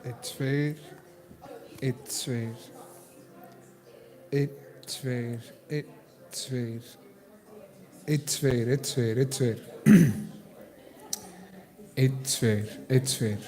It's fair. It's fair. It's fair. It's fair. It's fair. It's fair. It's fair. It's fair. It's fair.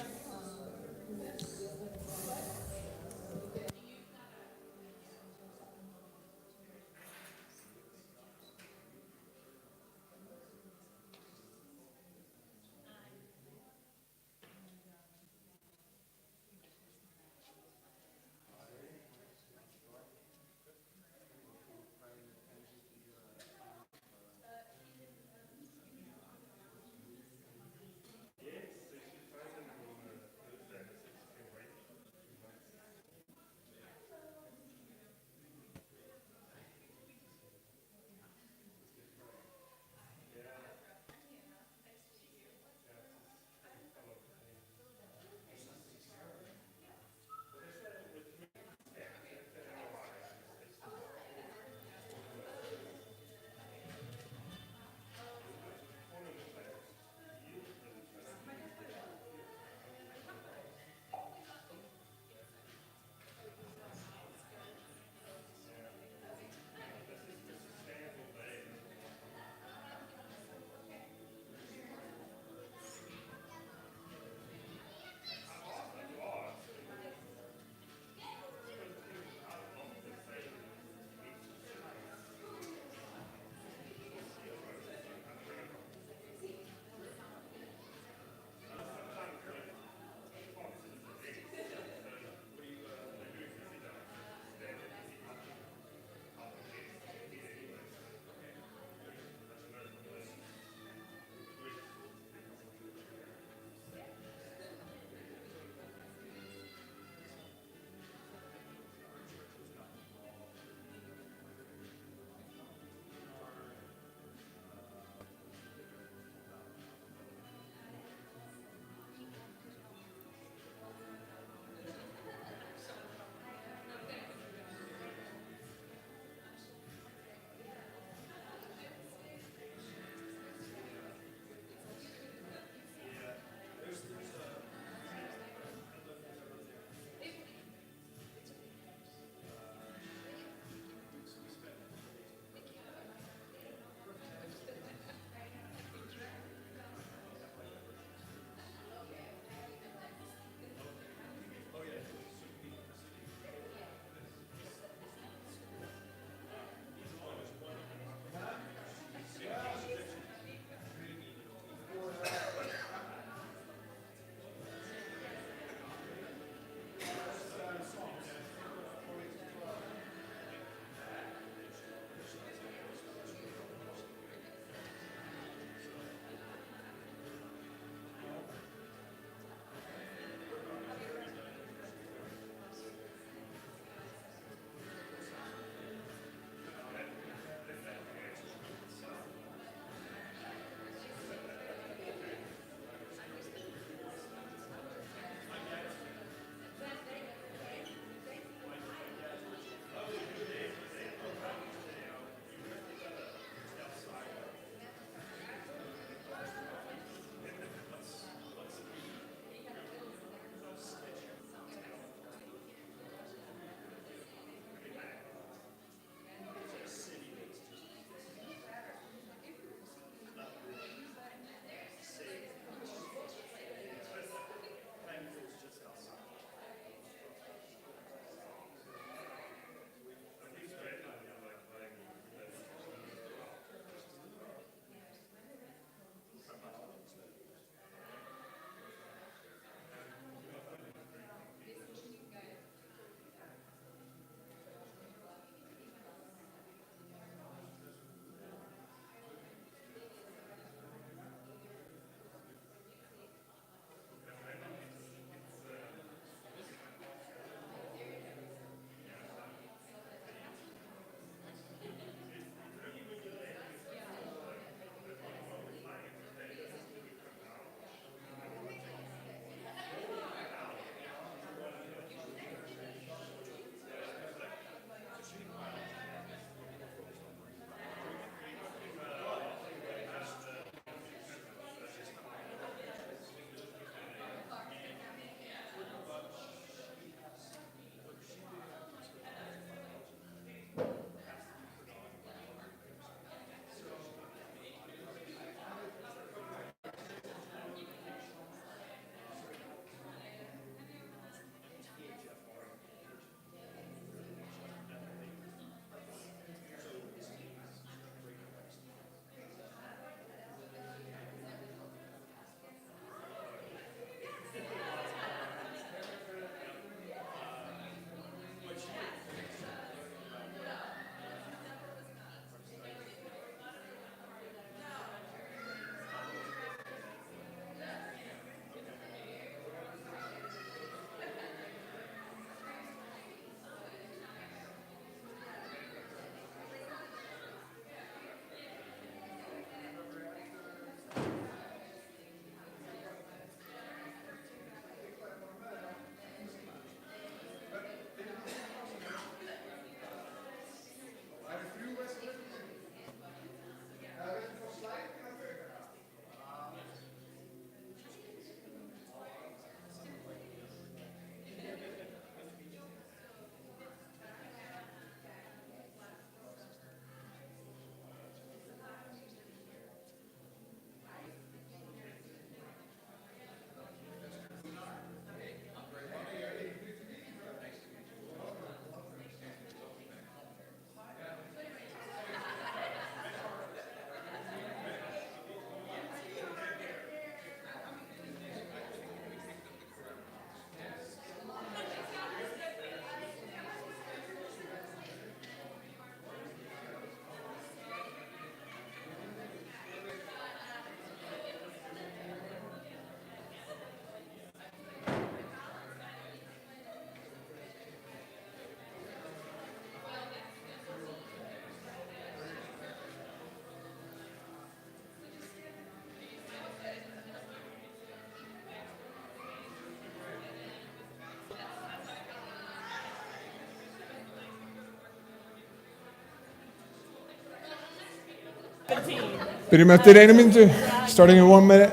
Byrjum eftir 1 mínútu, starting in 1 minute.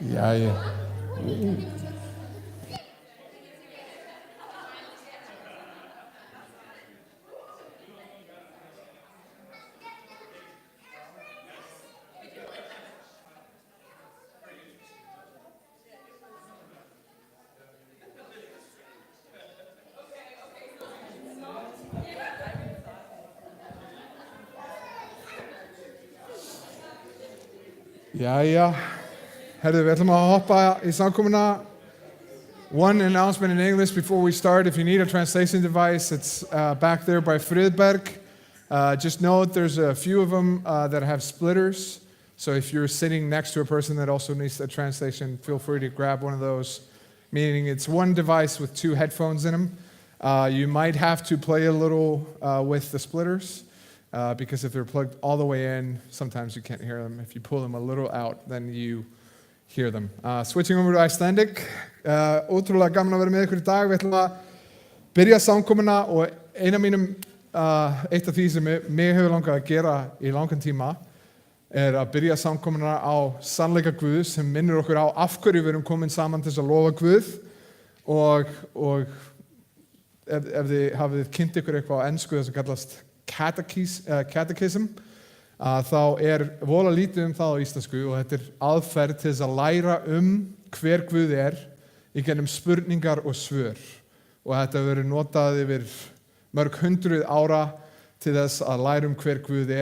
Jæja. Jæja. Herðu, við ætlum að hoppa í samkomuna. One announcement in English before we start. If you need a translation device, it's back there by Friedberg. Just note there's a few of them that have splitters. So if you're sitting next to a person that also needs a translation, feel free to grab one of those. Meaning it's one device with 2 headphones in them. You might have to play a little with the splitters because if they're plugged all the way in, sometimes you can't hear them. If you pull them a little out, then you hear them. Switching over to Icelandic. Ótrúlega gaman að vera með ykkur í dag. Við ætlum að byrja samkomuna og eitt af því sem mig hefur langað að gera í langan tíma að byrja samkomuna á sannleika Guðs sem minnir okkur á af hverju við erum komin saman til þess að lofa Guð og ef þið hafið kynnt ykkur eitthvað á ensku það sem kallast catechism þá vola lítið það á íslensku og þetta aðferð til þess að læra hver Guð í gennum spurningar og svör og þetta hefur verið notað yfir mörg hundruð ára til þess að læra hver Guð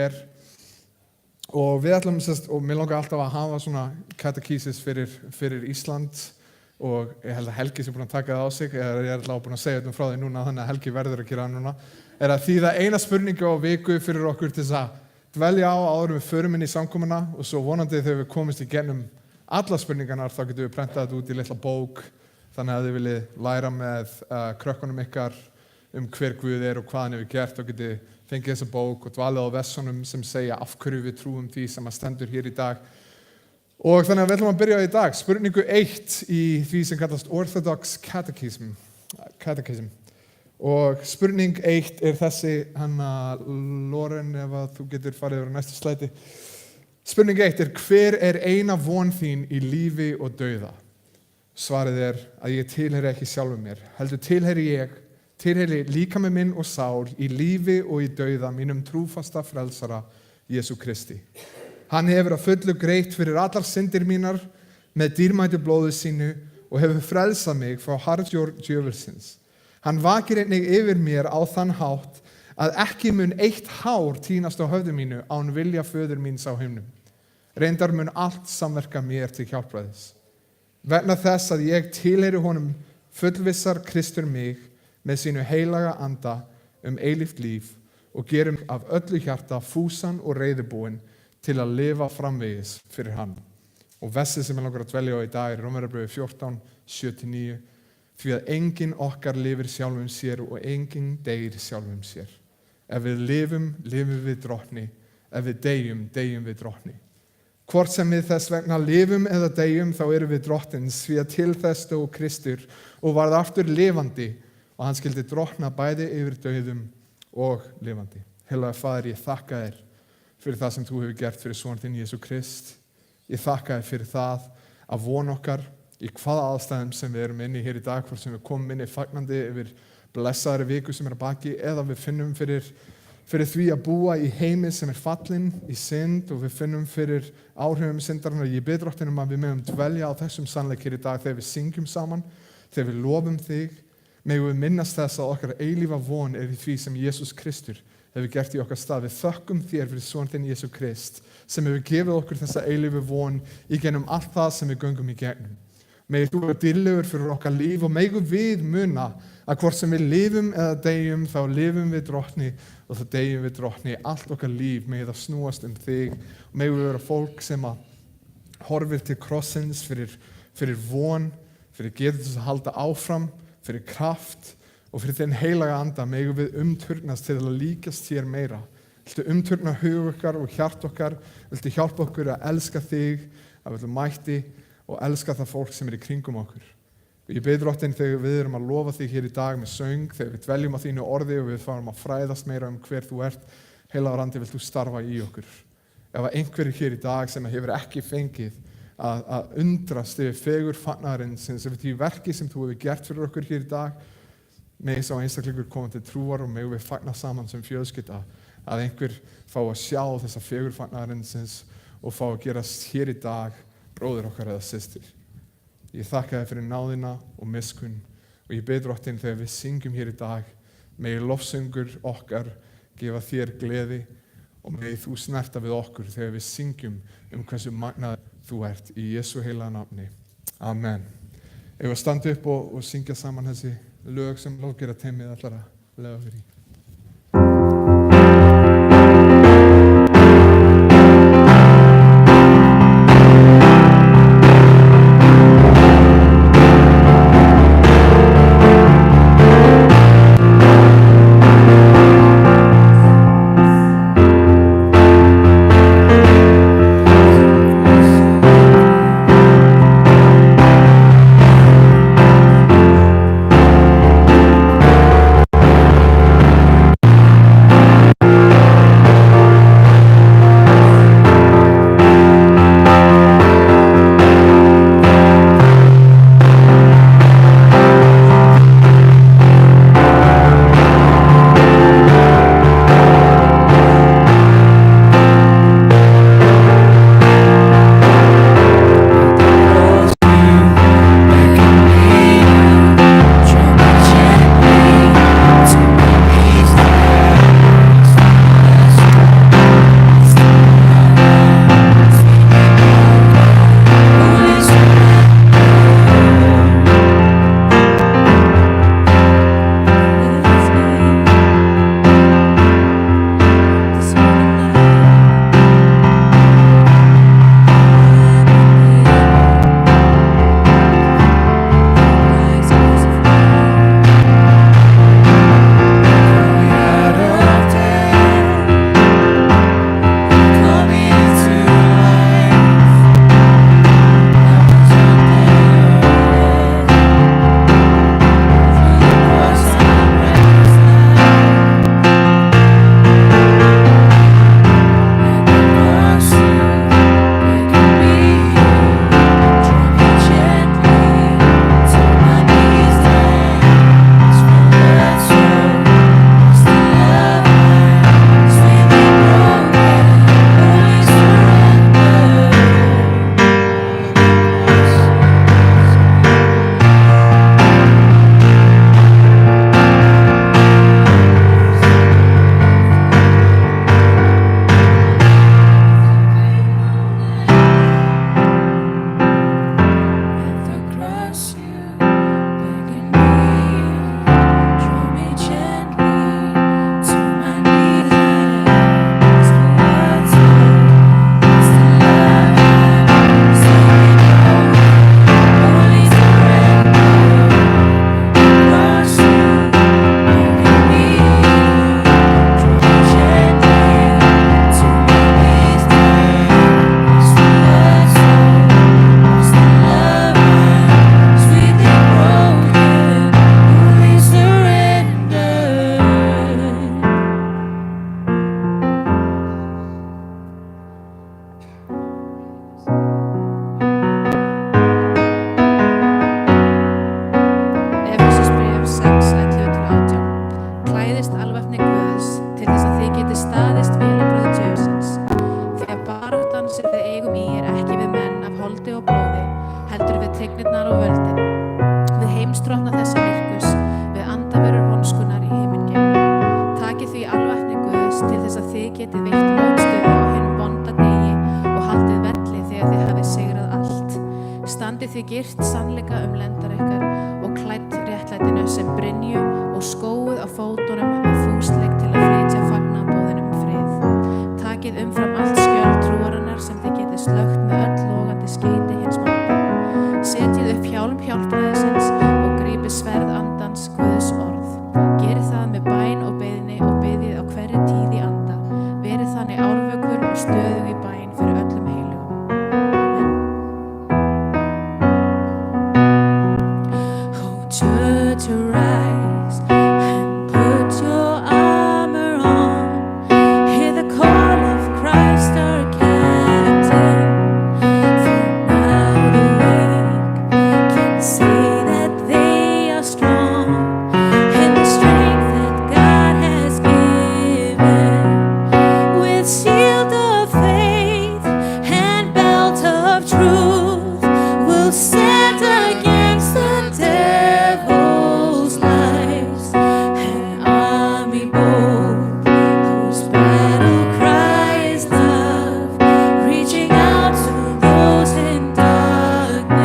og við ætlum og mér langar alltaf að hafa svona katekísis fyrir Ísland og ég held að Helgi sem búin að taka það á sig ég alltaf búin að segja þetta frá því núna þannig að Helgi verður að gera það núna að þýða eina spurningu á viku fyrir okkur til þess að dvelja á áður við förum inn í samkomuna og svo vonandi þegar við komumst í gennum alla spurningarnar þá getum við prentað þetta út í litla bók þannig að þið viljið læra með krökkunum ykkar hver Guð og hvað hann hefur gert og getið fengið þessa bók og dvalið á versunum sem segja af hverju við trúum því sem að stendur hér í dag og þannig að við ætlum að byrja í dag spurningu 1 í því sem kallast Orthodox Catechism og spurning 1 þessi Loren ef að þú getur farið yfir á næstu slæti spurning 1 hver eina von þín í lífi og dauða svarið að ég tilheyri ekki sjálfum mér heldur tilheyri líkami minn og sál í lífi og í dauða mínum trúfasta frelsara Jesú Kristi hann hefur að fullu greitt fyrir allar syndir mínar með dýrmætu blóði sínu og hefur frelsað mig frá harðjórn djöfulsins hann vakir einnig yfir mér á þann hátt að ekki mun eitt hár tínast á höfði mínu án vilja föður míns á himnum reyndar mun allt samverka mér til hjálpræðis vegna þess að ég tilheyri honum fullvissar Kristur mig með sínu heilaga anda eilíft líf og gerum af öllu hjarta fúsan og reiðubúinn til að lifa framvegis fyrir hann. Og versið sem ég langar að dvelja á í dag Rómverjabréfið 14, 7-9 því að enginn okkar lifir sjálfum sér og enginn deyr sjálfum sér. Ef við lifum við drottni. ef við deyjum við drottni. Hvort sem við þess vegna lifum eða deyjum, þá erum við drottins, því að til þess stóð Kristur og varð aftur lifandi og hann skildi drottna bæði yfir dauðum og lifandi. Heilaga Faðir, ég þakka þér fyrir það sem þú hefur gert fyrir son þinn Jesú Krist. Ég þakka þér fyrir það að von okkar í hvaða aðstæðum sem við erum inni hér í dag, hvort sem við komum inni fagnandi yfir blessaðri viku sem að baki, eða við finnum fyrir því að búa í heimi sem fallinn í synd og við finnum fyrir áhrifum syndarinnar. Ég bið Drottinn að við megum dvelja á þessum sannleik hér í dag þegar við syngjum saman, þegar við lofum þig. Megum við minnast þess að okkar eilífa von er í því sem Jesús Kristur hefur gert í okkar stað. Við þökkum þér fyrir son þinn Jesú Krist sem hefur gefið okkur þessa eilífu von í gennum allt það sem við göngum í gegnum. Megir þú vera dýrlegur fyrir okkar líf og megum við muna að hvort sem við lifum eða deyjum, þá lifum við drottni og þá deyjum við drottni. Allt okkar líf megir það snúast þig og megum við vera fólk sem að horfir til krossins fyrir von, fyrir getur þess að halda áfram, fyrir kraft og fyrir þinn heilaga anda. Megum við umturnast til að líkast þér meira. Viltu umturna hug okkar og hjart okkar, viltu hjálpa okkur að elska þig, að viltu mætti og elska það fólk sem í kringum okkur. Og ég bið Drottinn þegar við erum að lofa þig hér í dag með söng, þegar við dveljum á þínu orði og við farum að fræðast meira hver þú ert, heilagur andi, vilt þú starfa í okkur. Ef einhverjir hér í dag sem hefur ekki fengið að undrast yfir fegur fagnaðarins, sem við því verki sem þú hefur gert fyrir okkur hér í dag, megi sá einstaklingur koma til trúar og megi við fagna saman sem fjölskylda, að einhver fá að sjá þessa fegur fagnaðarins og fá að gerast hér í dag bróðir okkar eða systir. Ég þakka þér fyrir náðina og miskunn og ég bið Drottinn þegar við syngjum hér í dag, megi lofsöngur okkar gefa þér gleði og megi þú snerta við okkur þegar við syngjum hversu magnaður þú ert í Jesú heilaga nafni. Amen. Ef við standa upp og syngja saman þessi lög sem lofgera teimið allar að lega fyrir í. Standið þið girt sannleika lendar ykkar og klædd réttlætinu sem brynju og skóuð á fótunum með fúsleik til að flytja fagnaðarboðinu frið. Takið umfram allt skjöld trúarinnar sem þið getið slögt með öll logandi skeyti hins vanda. Setjið upp hjálm hjálpræðisins og grípið sverð andans Guðs orð. Gerið það með bæn og beiðni og biðjið á hverri tíð í anda. Verið þannig árvökul og stöðug í bæn fyrir öllum heilugum. Church, arise and put your armor on. Hear the call of Christ our captain. For now the weak can say that they are strong in the strength that God has given. With shield of faith and belt of truth, we'll stand against the devil's lies. An army bold, whose battle cry is love, reaching out to those in darkness.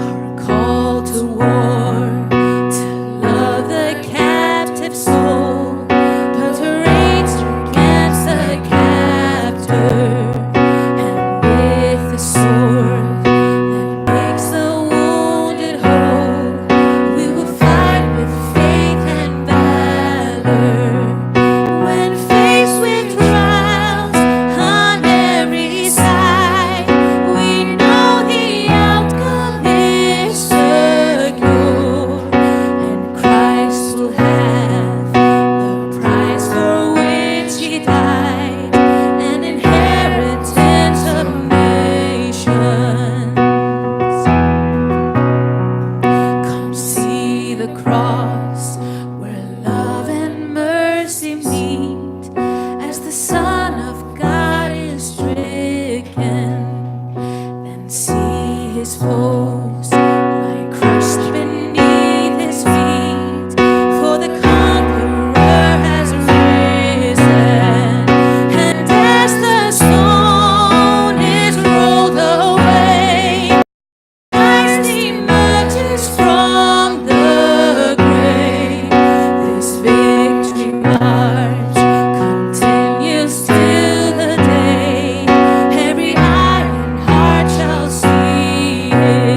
Our call to war, to love the captive soul, but to rage against the captor. And with the sword that makes the wounded whole, we will fight with faith and valor. When faced with trials on every side, we know the outcome is secure, and Christ will have the prize for which He died, an inheritance of nations. Come see the cross where love and mercy meet, as the Son of God is stricken. Then see His foes lie crushed beneath His feet, for the conqueror has risen. And as the stone is rolled away, Christ emerges from the grave. This victory march continues till the day every eye and heart shall see His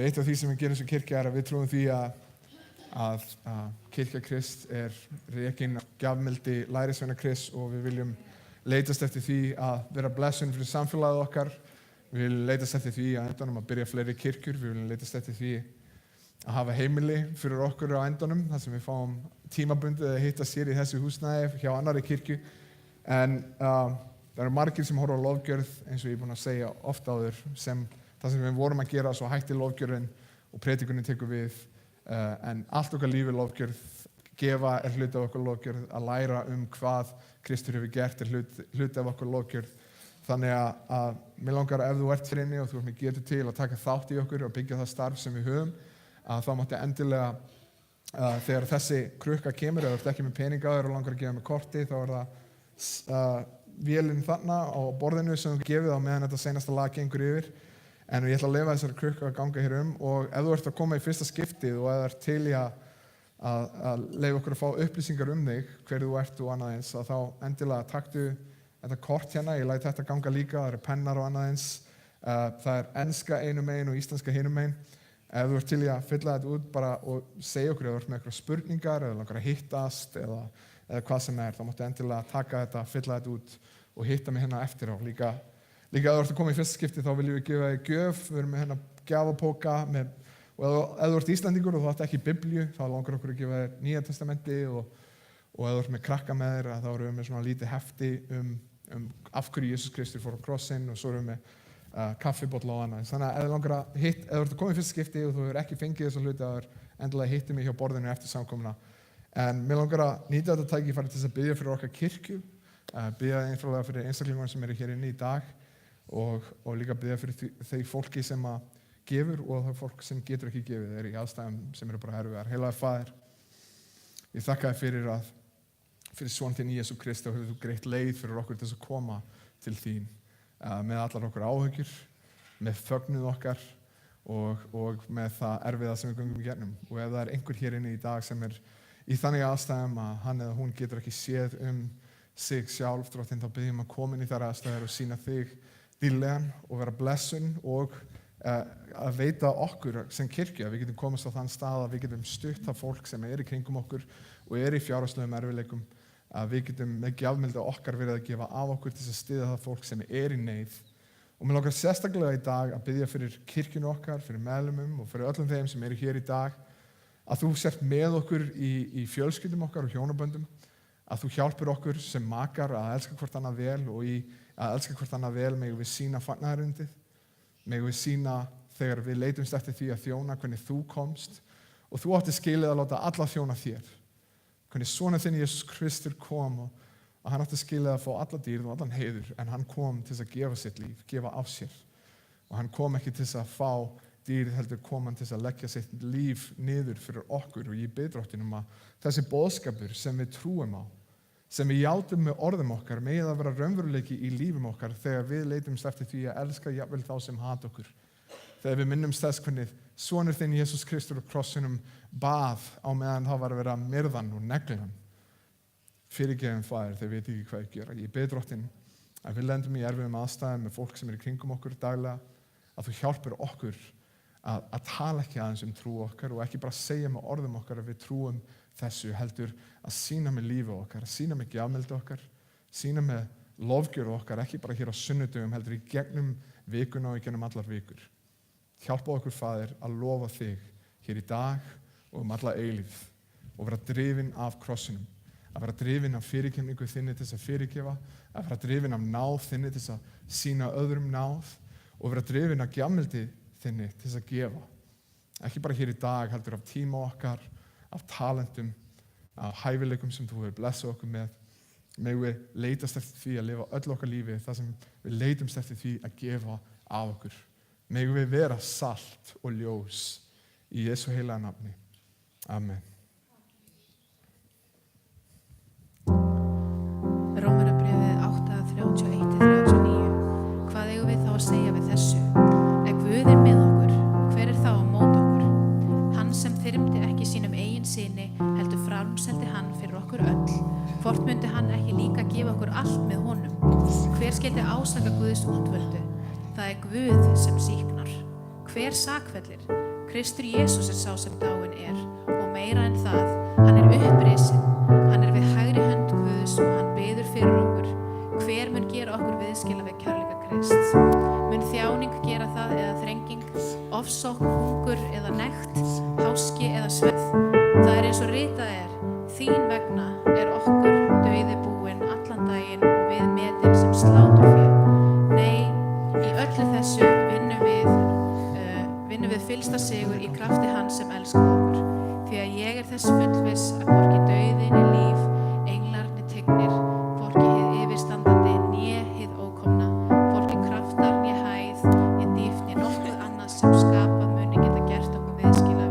eitt af því sem við gerum sem kirkja að við trúum því að kirkja Krist rekin af gjafmildi lærisveina Krist og við viljum leitast eftir því að vera blessun fyrir samfélagið okkar. Við viljum leitast eftir því að endanum að byrja fleiri kirkjur. Við viljum leitast eftir því að hafa heimili fyrir okkur á endanum þar sem við fáum tímabundið að hitta sér í þessu húsnæði hjá annarri kirkju. En það eru margir sem horfa á lofgjörð eins og ég er búinn að segja oft áður sem það sem við vorum að gera, svo hætti lofgjörðin og predikunin tekur við. En allt okkar lífi lofgjörð, gefa hluti af okkur lofgjörð, að læra hvað Kristur hefur gert hluti af okkur lofgjörð. Þannig að mér langar ef þú ert fyrir inni og þú ert með getu til að taka þátt í okkur og byggja það starf sem við höfum, að þá mátti endilega þegar þessi krukka kemur, ef þú ert ekki með peninga og langar að gefa með korti, þá það vélinn þarna á borðinu sem þú gefið á meðan þetta seinasta lag gengur yfir. En ég ætla að leyfa þessari krukku að ganga hér og ef þú ert að koma í fyrsta skiptið og ef þú ert til í að leyfa okkur að fá upplýsingar þig, hver þú ert og annað eins, að þá endilega taktu þetta kort hérna, ég læt þetta ganga líka, það eru pennar og annað eins. Það enska einu megin og íslenska hinu megin. Ef þú ert til í að fylla þetta út bara og segja okkur ef þú ert með eitthvað spurningar eða langar að hittast eða hvað sem þá máttu endilega taka þetta, fylla þetta út og hitta mig hérna eftir á. Líka ef þú ert að koma í fyrsta skipti þá viljum við gefa þig gjöf, við erum með hérna gjafapóka og ef þú ert Íslendingur og þú átt ekki Biblíu þá langar okkur að gefa þér Nýja testamenti og ef þú ert með krakka með þér þá erum við með svona lítið hefti af hverju Jesús Kristur fór á krossinn og svo erum við með kaffibolla og annað. Þannig að ef þú ert að koma í fyrsta skipti og þú hefur ekki fengið þessa hluti þá endilega hitti mig hjá borðinu eftir samkomuna. En mér langar að nýta þetta tækifæri til þess að biðja fyrir okkar kirkju, biðja einfaldlega fyrir einstaklingar sem eru hér inni í dag og líka biðja fyrir þeir fólki sem gefur og það fólk sem getur ekki gefið í aðstæðum sem eru bara erfiðar. Heilagur Faðir, ég þakka þér fyrir son þinn Jesú Kristi og hefur þú greitt leið fyrir okkur til þess að koma til þín með allar okkur áhyggjur, með fögnuð okkar og með það erfiða sem við göngum í gegnum. Og ef það einhver hér inni í dag sem í þannig aðstæðum að hann eða hún getur ekki séð sig sjálf, Drottinn, þá biðjum að koma inn í þær aðstæður og sýna þig dýrlegan og vera blessun og að veita okkur sem kirkja að við getum komast á þann stað að við getum stutt það fólk sem í kringum okkur og í fjárhagslegum erfiðleikum, að við getum með gjafmildi okkar verið að gefa af okkur til að styðja það fólk sem í neyð. Og mér langar sérstaklega í dag að biðja fyrir kirkjunu okkar, fyrir meðlimum og fyrir öllum þeim sem hér í dag, að þú sért með okkur í fjölskyldum okkar og hjónaböndum, að þú hjálpir okkur sem makar að elska hvort annað vel og í að elska hvort annað vel megum við sýna fagnaðarundið, megum við sýna þegar við leitumst eftir því að þjóna hvernig þú komst og þú átti skilið að láta alla þjóna þér. Hvernig sonur þinn Jesús Kristur kom og að hann átti skilið að fá alla dýrð og allan heiður, en hann kom til þess að gefa sitt líf, gefa af sér. Og hann kom ekki til þess að fá dýrð, heldur kom hann til þess að leggja sitt líf niður fyrir okkur og ég bið Drottinn að þessi boðskapur sem við trúum á, sem við játum með orðum okkar, megi það vera raunveruleiki í lífum okkar þegar við leitumst eftir því að elska jafnvel þá sem hata okkur. Þegar við minnumst þess hvernig sonur þinn Jesús Kristur á krossinum bað á meðan þá var að vera myrðan og neglan. Fyrirgefum Faðir, þeir veit ekki hvað ég gera. Ég bið Drottinn að við lendum í erfiðum aðstæðum með fólk sem í kringum okkur daglega, að þú hjálpir okkur að tala ekki aðeins trú okkar og ekki bara segja með orðum okkar að við trúum þessu, heldur að sýna með lífi okkar, að sýna með gjafmildi okkar, sýna með lofgjörð okkar, ekki bara hér á sunnudögum, heldur í gegnum vikuna og í gegnum allar vikur. Hjálpa okkur, Faðir, að lofa þig hér í dag og alla eilífð og vera drifin af krossinum, að vera drifin af fyrirgefningu þinni til þess að fyrirgefa, að vera drifin af náð þinni til þess að sýna öðrum náð og vera drifin af gjafmildi þinni til þess að gefa. Ekki bara hér í dag, heldur af tíma okkar, af talentum, af hæfileikum sem þú hefur blessað okkur með. Megum við leitast eftir því að lifa öll okkar lífi þar sem við leitumst eftir því að gefa af okkur. Megum við vera salt og ljós í Jesú heilaga nafni. Amen. Rómarbréfið 8:31-39. Hvað eigum við þá að segja við þessu? Ef Guð með okkur, hver þá á móti okkur? Hann sem þyrmdi ekki sínum eigin syni, heldur framseldi hann fyrir okkur öll. Hvort myndi hann ekki líka gefa okkur allt með honum? Hver skyldi ásaka Guðs útvöldu? Það Guð sem sýknar. Hver sakfellir? Kristur Jesús sá sem dáinn og meira en það, hann upprisinn, hann við hægri hönd Guðs og hann biður fyrir okkur. Hver mun gera okkur viðskila við kærleika Krists? Mun þjáning gera það eða þrenging, ofsókn, hungur eða nekt, háski eða svefn? Það eins og ritað þín vegna okkur dauði búinn allan daginn og við metin sem sláturfé. Nei, í öllu þessu vinnum við fyllsta sigur í krafti hans sem elskar okkur. Því að ég þess fullviss að hvorki dauði né líf, englar né tignir, hvorki hið yfirstandandi né hið ókomna, hvorki kraftar né hæð né dýpt né nokkuð annað sem skapað muni geta gert okkur viðskila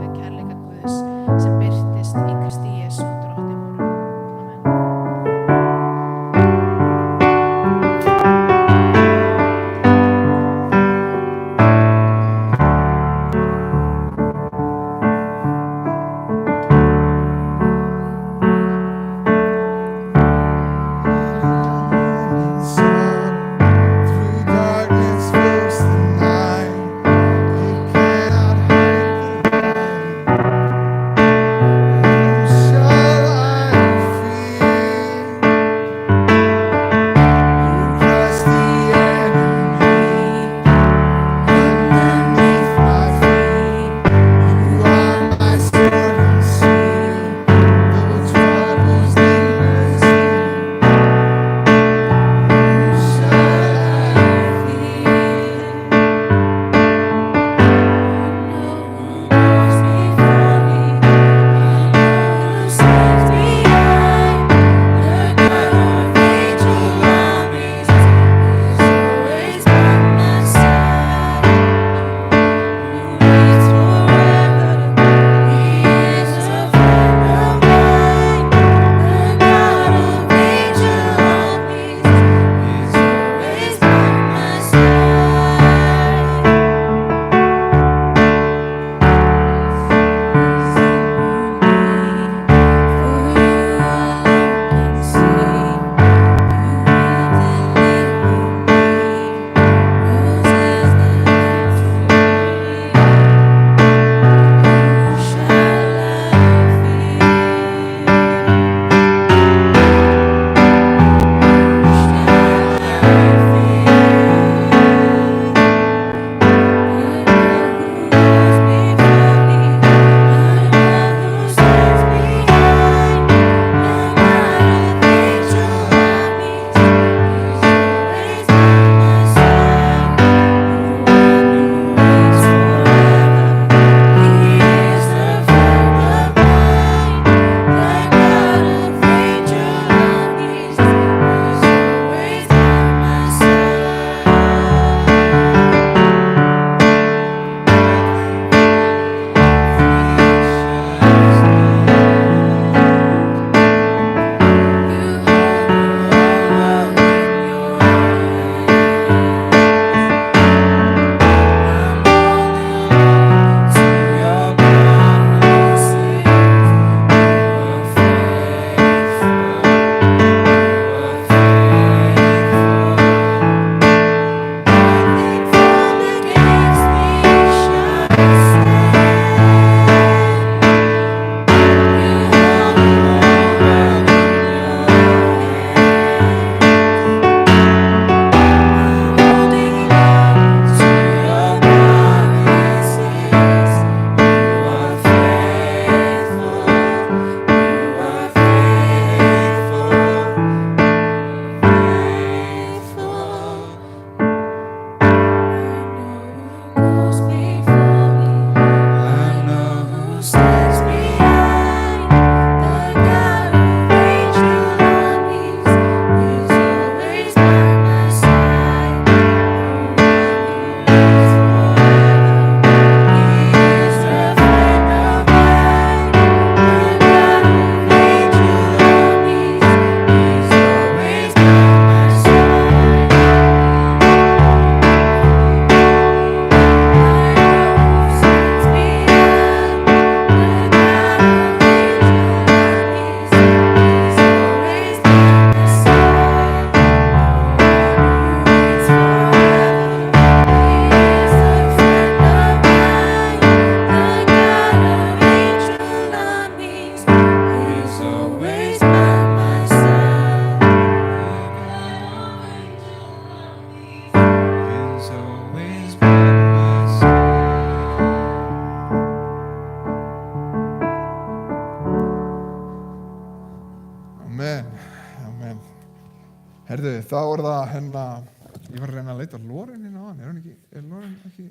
Herðu, þá það ég var að reyna að leita Loren inn á hann, er Loren ekki,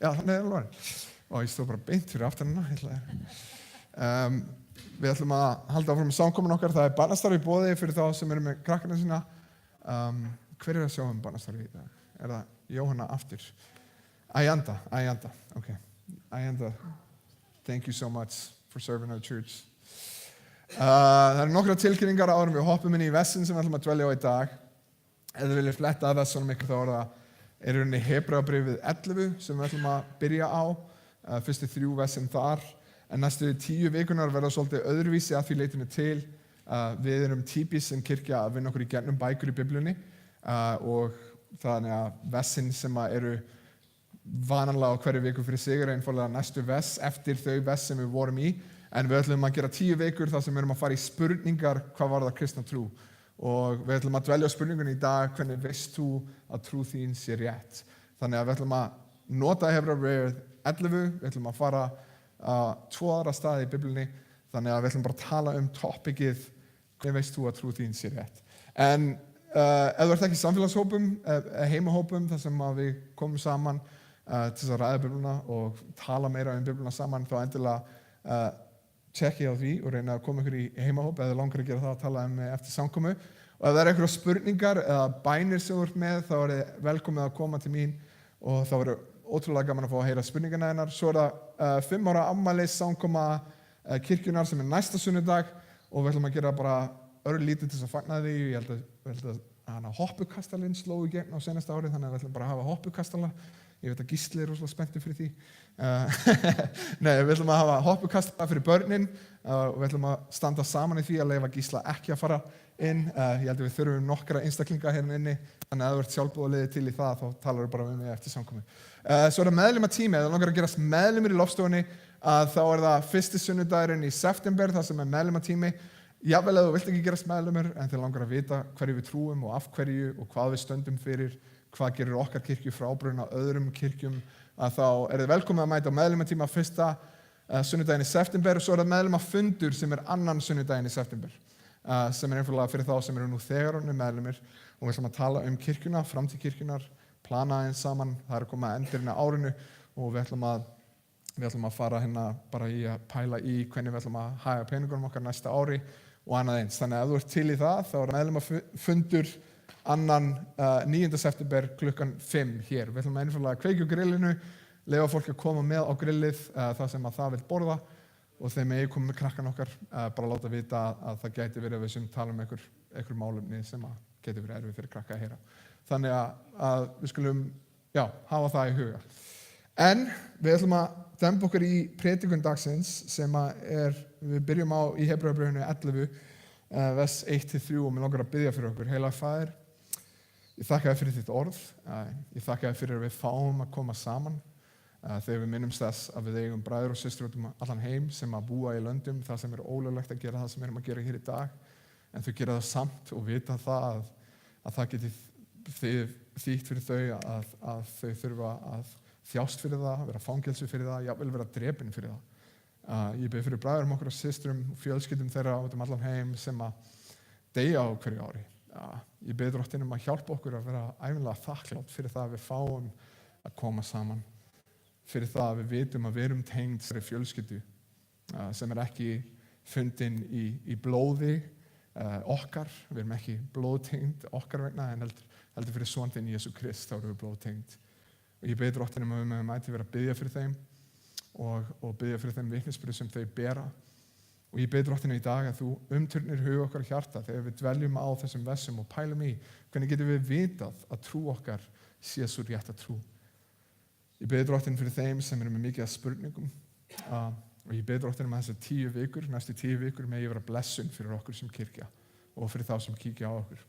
já, þannig Loren. Og ég stóð bara beint fyrir aftan hana, við ætlum að halda áfram með samkomin okkar, það barnastarf í boði fyrir þá sem eru með krakkarna sína. Hver að sjá barnastarf í dag? Er það Jóhanna aftur? Ayanda, ok. Ayanda, thank you so much for serving our church. Það eru nokkra tilkynningar áður við hoppum inn í vessin sem við ætlum að dvelja á í dag. Ef þið viljið fletta að vessunum ykkur þá er rauninni Hebreabréfið 11 sem við ætlum að byrja á, fyrstu 3 vessin þar. En næstu 10 vikunar verða svolítið öðruvísi að því leytinu til. Við erum típis sem kirkja að vinna okkur í gegnum bækur í Biblíunni og þannig að vessin sem eru vanalega á hverju viku fyrir sig er einfallega næstu vess eftir þau vess sem við vorum í. En við ætlum að gera 10 vikur þar sem við erum að fara í spurningar hvað var það kristna trú. Og við ætlum að dvelja á spurningunni í dag, hvernig veist þú að trú þín sé rétt. Þannig að við ætlum að nota Hebreabréfið 11, við ætlum að fara 2 aðra staði í Biblíunni. Þannig að við ætlum bara að tala topicið, hvernig veist þú að trú þín sé rétt. En ef þú ert ekki í samfélagshópum, heimahópum, þar sem við komum saman til að ræða Biblíuna og tala meira Biblíuna saman, þá endilega tjekkið á því og reyna að koma ykkur í heimahóp eða langar að gera það að tala eftir samkomu. Og ef það eru einhverjar spurningar eða bænir sem þú ert með, þá er þið velkomið að koma til mín og þá verður ótrúlega gaman að fá að heyra spurningarna hennar. Svo er það 5 ára afmælis samkoma kirkjunar sem er næsta sunnudag og við ætlum að gera bara örlítið til þess að fagna því. Ég held að hoppukastalinn sló í gegn á seinasta ári, þannig að við ætlum bara að hafa hoppukastala. Ég veit að Gísli er rosalega spenntur fyrir því. Nei, við ætlum að hafa hoppukastala fyrir börnin og við ætlum að standa saman í því að leyfa Gísla ekki að fara inn. Ég held að við þurfum nokkra einstaklinga hérna inni, þannig að ef þú ert sjálfboðaliði til í það, þá talar þú bara með mig eftir samkomu. Svo er það meðlimatími, ef það langar að gerast meðlimur í Loftstofunni, þá er það fyrsti sunnudagurinn í september, það sem er meðlimatími. Jafnvel ef þú vilt ekki gerast meðlimur, en þið langar að vita hverju við trúum og af hverju og hvað við stöndum fyrir, hvað gerir okkar kirkju frábrugðin á öðrum kirkjum, að þá er þið velkomið að mæta á meðlimatíma fyrsta sunnudaginn í september og svo er það meðlimafundur sem er annan sunnudaginn í september, sem er einfallega fyrir þá sem eru nú þegar orðnir meðlimir og við ætlum að tala kirkjuna, framtíð kirkjunar, plana eins saman, það er að koma endurinn á árinu og við ætlum að fara hérna bara í að pæla í hvernig við ætlum að haga peningunum okkar næsta ári og annað eins. Þannig að ef þú ert til í það, þá er meðlimafundur annan 9. september klukkan 5 hér. Við ætlum einfallega að kveikja á grillinu, leyfa fólk að koma með á grillið það sem að það vil borða og þeim ég komið með krakkan okkar bara láta vita að það gæti verið að við sem tala einhver málefni sem að geti verið erfið fyrir krakka að heyra. Þannig að við skulum hafa það í huga. En við ætlum að demba okkur í predikun dagsins sem við byrjum á í Hebreabréfinu 11 vers 1-3 og mér langar að biðja fyrir okkur. Heilagur Faðir, ég þakka þér fyrir þitt orð, ég þakka þér fyrir að við fáum að koma saman þegar við minnumst þess að við eigum bræður og systur út allan heim sem að búa í löndum það sem er ólöglegt að gera það sem við erum að gera hér í dag, en þau gera það samt og vita það að það geti þýtt fyrir þau að þau þurfa að þjást fyrir það, vera fangelsu fyrir það, jafnvel vera drepin fyrir það. Ég bið fyrir bræðurum okkur og systrum og fjölskyldum þeirra út allan heim sem að deyja á hverju ári. Ég bið Drottinn að hjálpa okkur að vera ævinlega þakklátt fyrir það að við fáum að koma saman, fyrir það að við vitum að við erum tengd þessari fjölskyldu sem er ekki fundin í blóði okkar, við erum ekki blóðtengd okkar vegna en heldur fyrir son þinn Jesú Krist þá erum við blóðtengd. Og ég bið Drottinn að við mæti vera að biðja fyrir þeim og biðja fyrir þeim vitnisburði sem þau bera. Og ég bið Drottinn í dag að þú umturnir hug okkar hjarta þegar við dveljum á þessum vessum og pælum í hvernig getum við vitað að trú okkar sé svo rétta trú. Ég bið Drottinn fyrir þeim sem eru með mikið af spurningum og ég bið Drottinn að þessar 10 vikur, næstu 10 vikur megi vera blessun fyrir okkur sem kirkja og fyrir þá sem kíkja á okkur.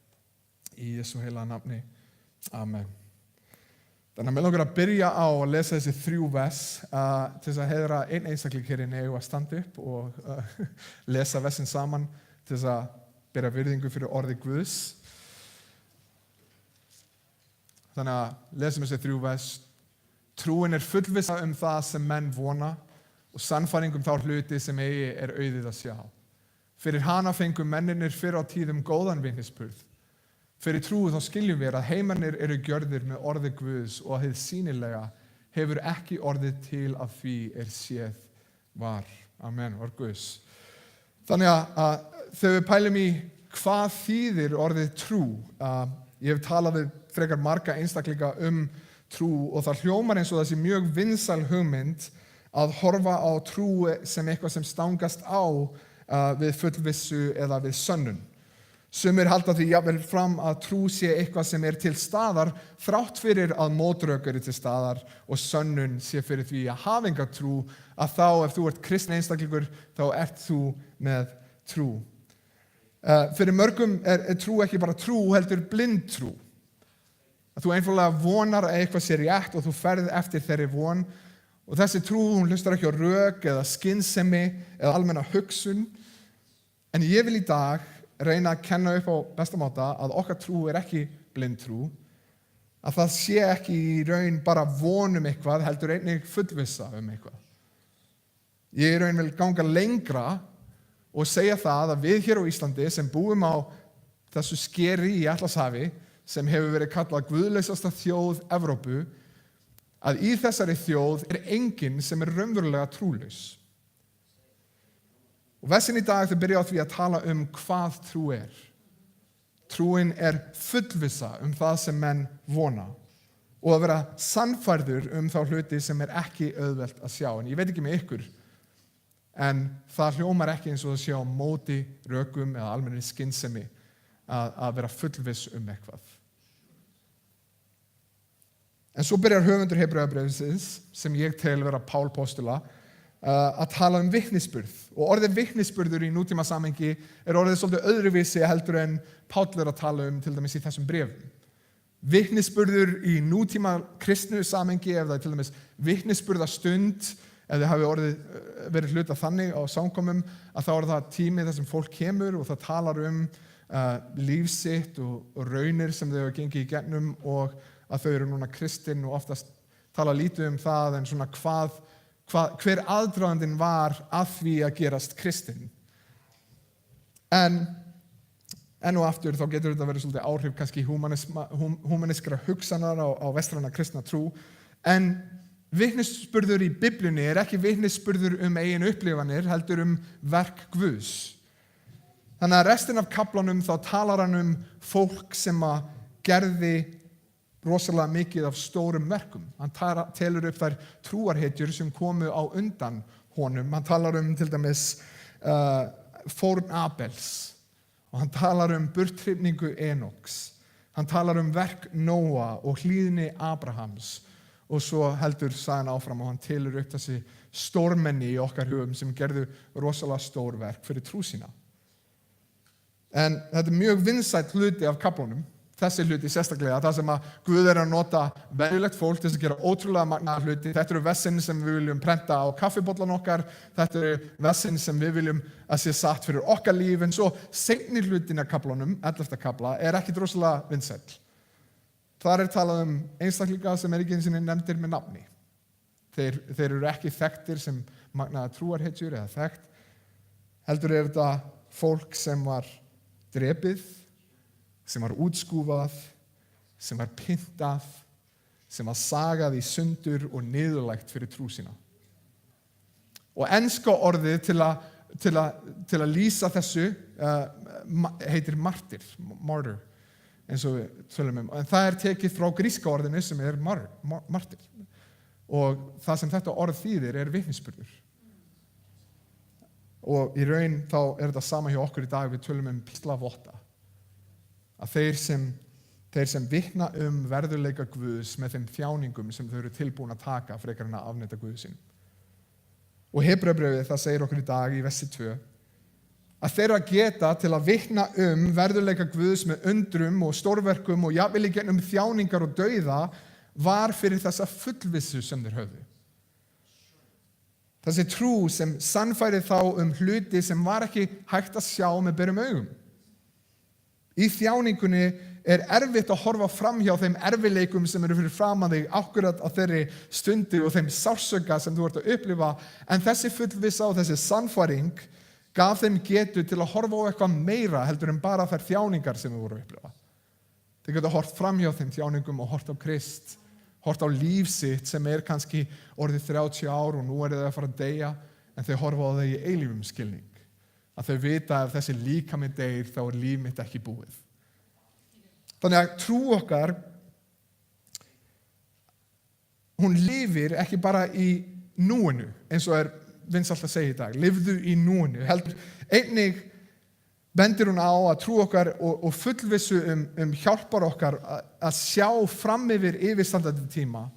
Í Jesú heilaga nafni. Amen. Þannig að mér langar að byrja á að lesa þessi 3 vers til þess að heiðra einn einstakling hér inni og að standa upp og lesa versin saman til þess að bera virðingu fyrir orði Guðs. Þannig að lesum þessi 3 vers. Trúin er fullvissa það sem menn vona og sannfæring þá hluti sem eigi er auðið að sjá. Fyrir hana fengu mennirnir fyrr á tíðum góðan vitnisburð. Fyrir trú þá skiljum við að heimarnir eru gjörðir með orði Guðs og að hið sýnilega hefur ekki orðið til af því séð var. Amen, var Guðs. Þannig að þegar við pælum í hvað þýðir orðið trú, ég hef talað við frekar marga einstaklinga trú og það hljómar eins og það sé mjög vinsæl hugmynd að horfa á trú sem eitthvað sem stangast á við fullvissu eða við sönnun. Sumir halda því jafnvel fram að trú sé eitthvað sem til staðar þrátt fyrir að mótrök eru til staðar og sönnun sé fyrir því að hafa enga trú, að þá ef þú ert kristinn einstaklingur þá ert þú með trú. Fyrir mörgum trú ekki bara trú heldur blind trú. Að þú einfaldlega vonar að eitthvað sé rétt og þú ferð eftir þeirri von og þessi trú hún hlustar ekki á rök eða skynsemi eða almenna hugsun. En ég vil í dag reyna að kenna upp á besta máta að okkar trú ekki blind trú, að það sé ekki í raun bara von eitthvað, heldur einnig fullvissa eitthvað. Ég í raun vil ganga lengra og segja það að við hér á Íslandi sem búum á þessu skeri í Atlantshafi, sem hefur verið kallað guðlausasta þjóð Evrópu, að í þessari þjóð enginn sem raunverulega trúlaus. Og versin í dag þau byrja á því að tala hvað trú Trúin fullvissa það sem menn vona og að vera sannfærður þá hluti sem ekki auðvelt að sjá. En ég veit ekki með ykkur, en það hljómar ekki eins og það sé á móti rökum eða almennri skynsemi að vera fullviss eitthvað. En svo byrjar höfundur Hebreabréfsins, sem ég tel vera Pál postula, að tala vitnisburð. Og orðið vitnisburður í nútíma samhengi orðið svolítið öðruvísi heldur en Páll að tala til dæmis í þessum bréfum. Vitnisburður í nútíma kristnu samhengi, ef það til dæmis vitnisburðastund, ef þið hafi verið hluta þannig á samkomum, að þá það tími þar sem fólk kemur og það talar líf sitt og raunir sem þau hafa gengið í gegnum og að þau eru núna kristin og oftast tala lítið það en svona hver aðdragandinn var að því að gerast kristinn. En enn og aftur þá getur þetta verið svolítið áhrif kannski húmanískra hugsanar á vestræna kristna trú, en vitnisburður í Biblíunni ekki vitnisburður eigin upplifanir, heldur verk Guðs. Þannig að restin af kaflanum þá talar hann fólk sem gerði rosalega mikið af stórum verkum. Hann telur upp þær trúarhetjur sem komu á undan honum. Hann talar til dæmis fórn Abels og hann talar burthrifningu Enoks. Hann talar verk Nóa og hlýðni Abrahams og svo heldur sagan áfram og hann telur upp þessi stórmenni í okkar hugum sem gerðu rosalega stór verk fyrir trú sína. En þetta mjög vinsæll hluti af kaflanum. Þessi hluti sérstaklega, það sem Guð að nota venjulegt fólk til að gera ótrúlega magnaða hluti. Þetta eru versin sem við viljum prenta á kaffibollan okkar. Þetta eru versin sem við viljum að sé satt fyrir okkar líf. En svo seinni hlutin af kaflanum, 11. kafla, ekki rosalega vinsæll. Þar talað einstaklinga sem ekki einu sinni nefndir með nafni. Þeir eru ekki þekktir sem magnaða trúarhetjur eða þekkt. Heldur þetta fólk sem var drepið, sem var útskúfað, sem var pyntað, sem var sagað í sundur og niðurlægt fyrir trú sína. Og enska orðið til að lýsa þessu heitir martyr, eins og við tölum En það tekið frá gríska orðinu sem martyr. Og það sem þetta orð þýðir vitnisburður. Og í raun þá þetta sama hjá okkur í dag, við tölum píslavotta. Að þeir sem vitna verðurleika Guðs með þeim þjáningum sem þau eru tilbúin að taka frekar en að afneita Guð sinn. Og Hebreabréfið það segir okkur í dag í versi 2 að þeirra geta til að vitna verðurleika Guðs með undrum og stórverkum og jafnvel í gegnum þjáningar og dauða var fyrir þessa fullvissu sem þeir höfðu. Þessi trú sem sannfæri þá hluti sem var ekki hægt að sjá með berum augum. Í þjáningunni erfitt að horfa fram hjá þeim erfileikum sem eru fyrir framan þig akkurat á þeirri stundu og þeim sársauka sem þú ert að upplifa, en þessi fullvissa og þessi sannfæring gaf þeim getu til að horfa á eitthvað meira heldur en bara þær þjáningar sem þú voru að upplifa. Þeir geta hort fram hjá þeim þjáningum og hort á Krist, hort á líf sitt sem kannski orðið 30 ár og nú þau að fara að deyja, en þau horfa á það í eilífum skilning. Að þau vita að ef þessi líkami deyr þá líf mitt ekki búið. Þannig að trú okkar, hún lifir ekki bara í núinu, eins og vinsælt að segja í dag, lifðu í núinu. Heldur einnig bendir hún á að trú okkar og fullvissu hjálpar okkar að sjá fram yfir yfirstandandi tíma,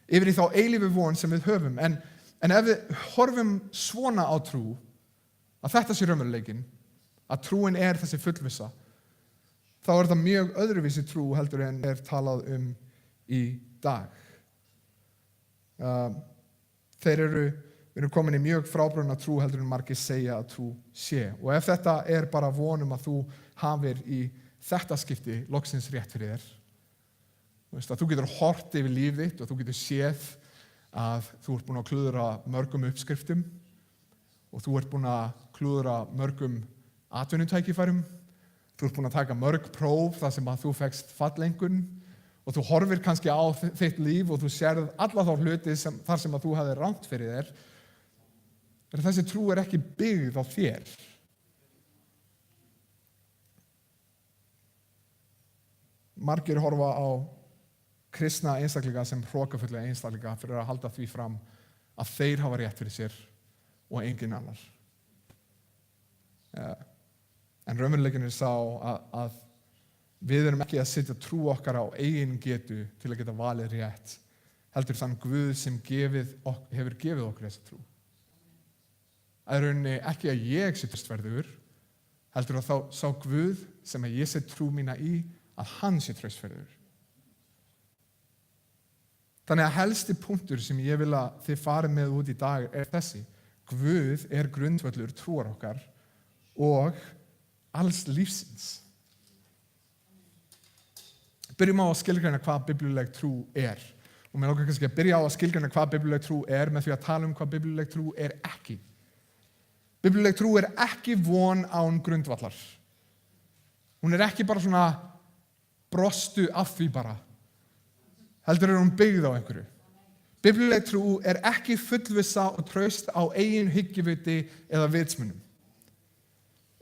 yfir í þá eilífu von sem við höfum. En ef við horfum svona á trú, að þetta sé raunveruleikinn, að trúin þessi fullvissa, þá það mjög öðruvísi trú heldur en talað í dag. Við erum komin í mjög frábrugðna trú heldur en margir segja að trú sé. Og ef þetta bara von að þú hafir í þetta skipti loksins rétt fyrir þér, að þú getur hort yfir líf þitt og þú getur séð að þú ert búin að klúðra mörgum uppskriftum og þú ert búin að klúðra mörgum atvinnutækifærum, þú ert búin að taka mörg próf þar sem að þú fékkst falleinkunn og þú horfir kannski á þitt líf og þú sérð alla þá hluti þar sem að þú hafðir rangt fyrir þér. Þessi trú ekki byggð á þér. Margir horfa á kristna einstaklinga sem hrokafulla einstaklinga fyrir að halda því fram að þeir hafa rétt fyrir sér og enginn annar. En raunveruleikinn sá að við erum ekki að setja trú okkar á eigin getu til að geta valið rétt, heldur þann Guð sem hefur gefið okkur þessa trú. Það rauninni ekki að ég sé traustverðugur, heldur að þá sá Guð sem að ég set trú mína í, að hann sé traustverðugur. Þannig að helsti punktur sem ég vil að þið farið með út í dag þessi: Guð grundvöllur trúar okkar og alls lífsins. Byrjum á að skilgreina hvað biblíuleg trú og mér langar kannski að byrja á að skilgreina hvað biblíuleg trú með því að tala hvað biblíuleg trú ekki. Biblíuleg trú ekki von án grundvallar. Hún ekki bara svona brostu af því bara, heldur hún byggð á einhverju. Biblíuleg trú ekki fullvissa og traust á eigin hyggjuviti eða vitsmunum.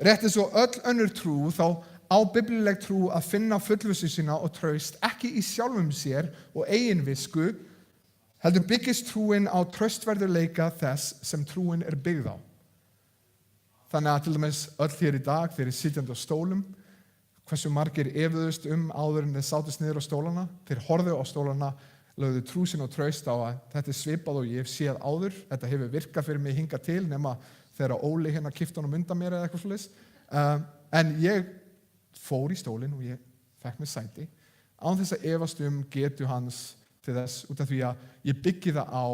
Rétt eins og öll önnur trú þá á biblíuleg trú að finna fullvissu sína og traust ekki í sjálfum sér og eigin visku, heldur byggist trúin á traustverðurleika þess sem trúin byggð á. Þannig að til dæmis öll hér í dag, þeir sitjandi á stólum, hversu margir efuðust áður en þeir sátust niður á stólana, þeir horfðu á stólana, lögðu trú sína og traust á að þetta svipað og ég hef séð áður, þetta hefur virkað fyrir mig hingað til, nema þegar Óli kippti honum undan mér eða eitthvað svoleiðis. En ég fór í stólinn og ég fekk mér sæti án þess að efast getu hans til þess, út af því að ég byggi það á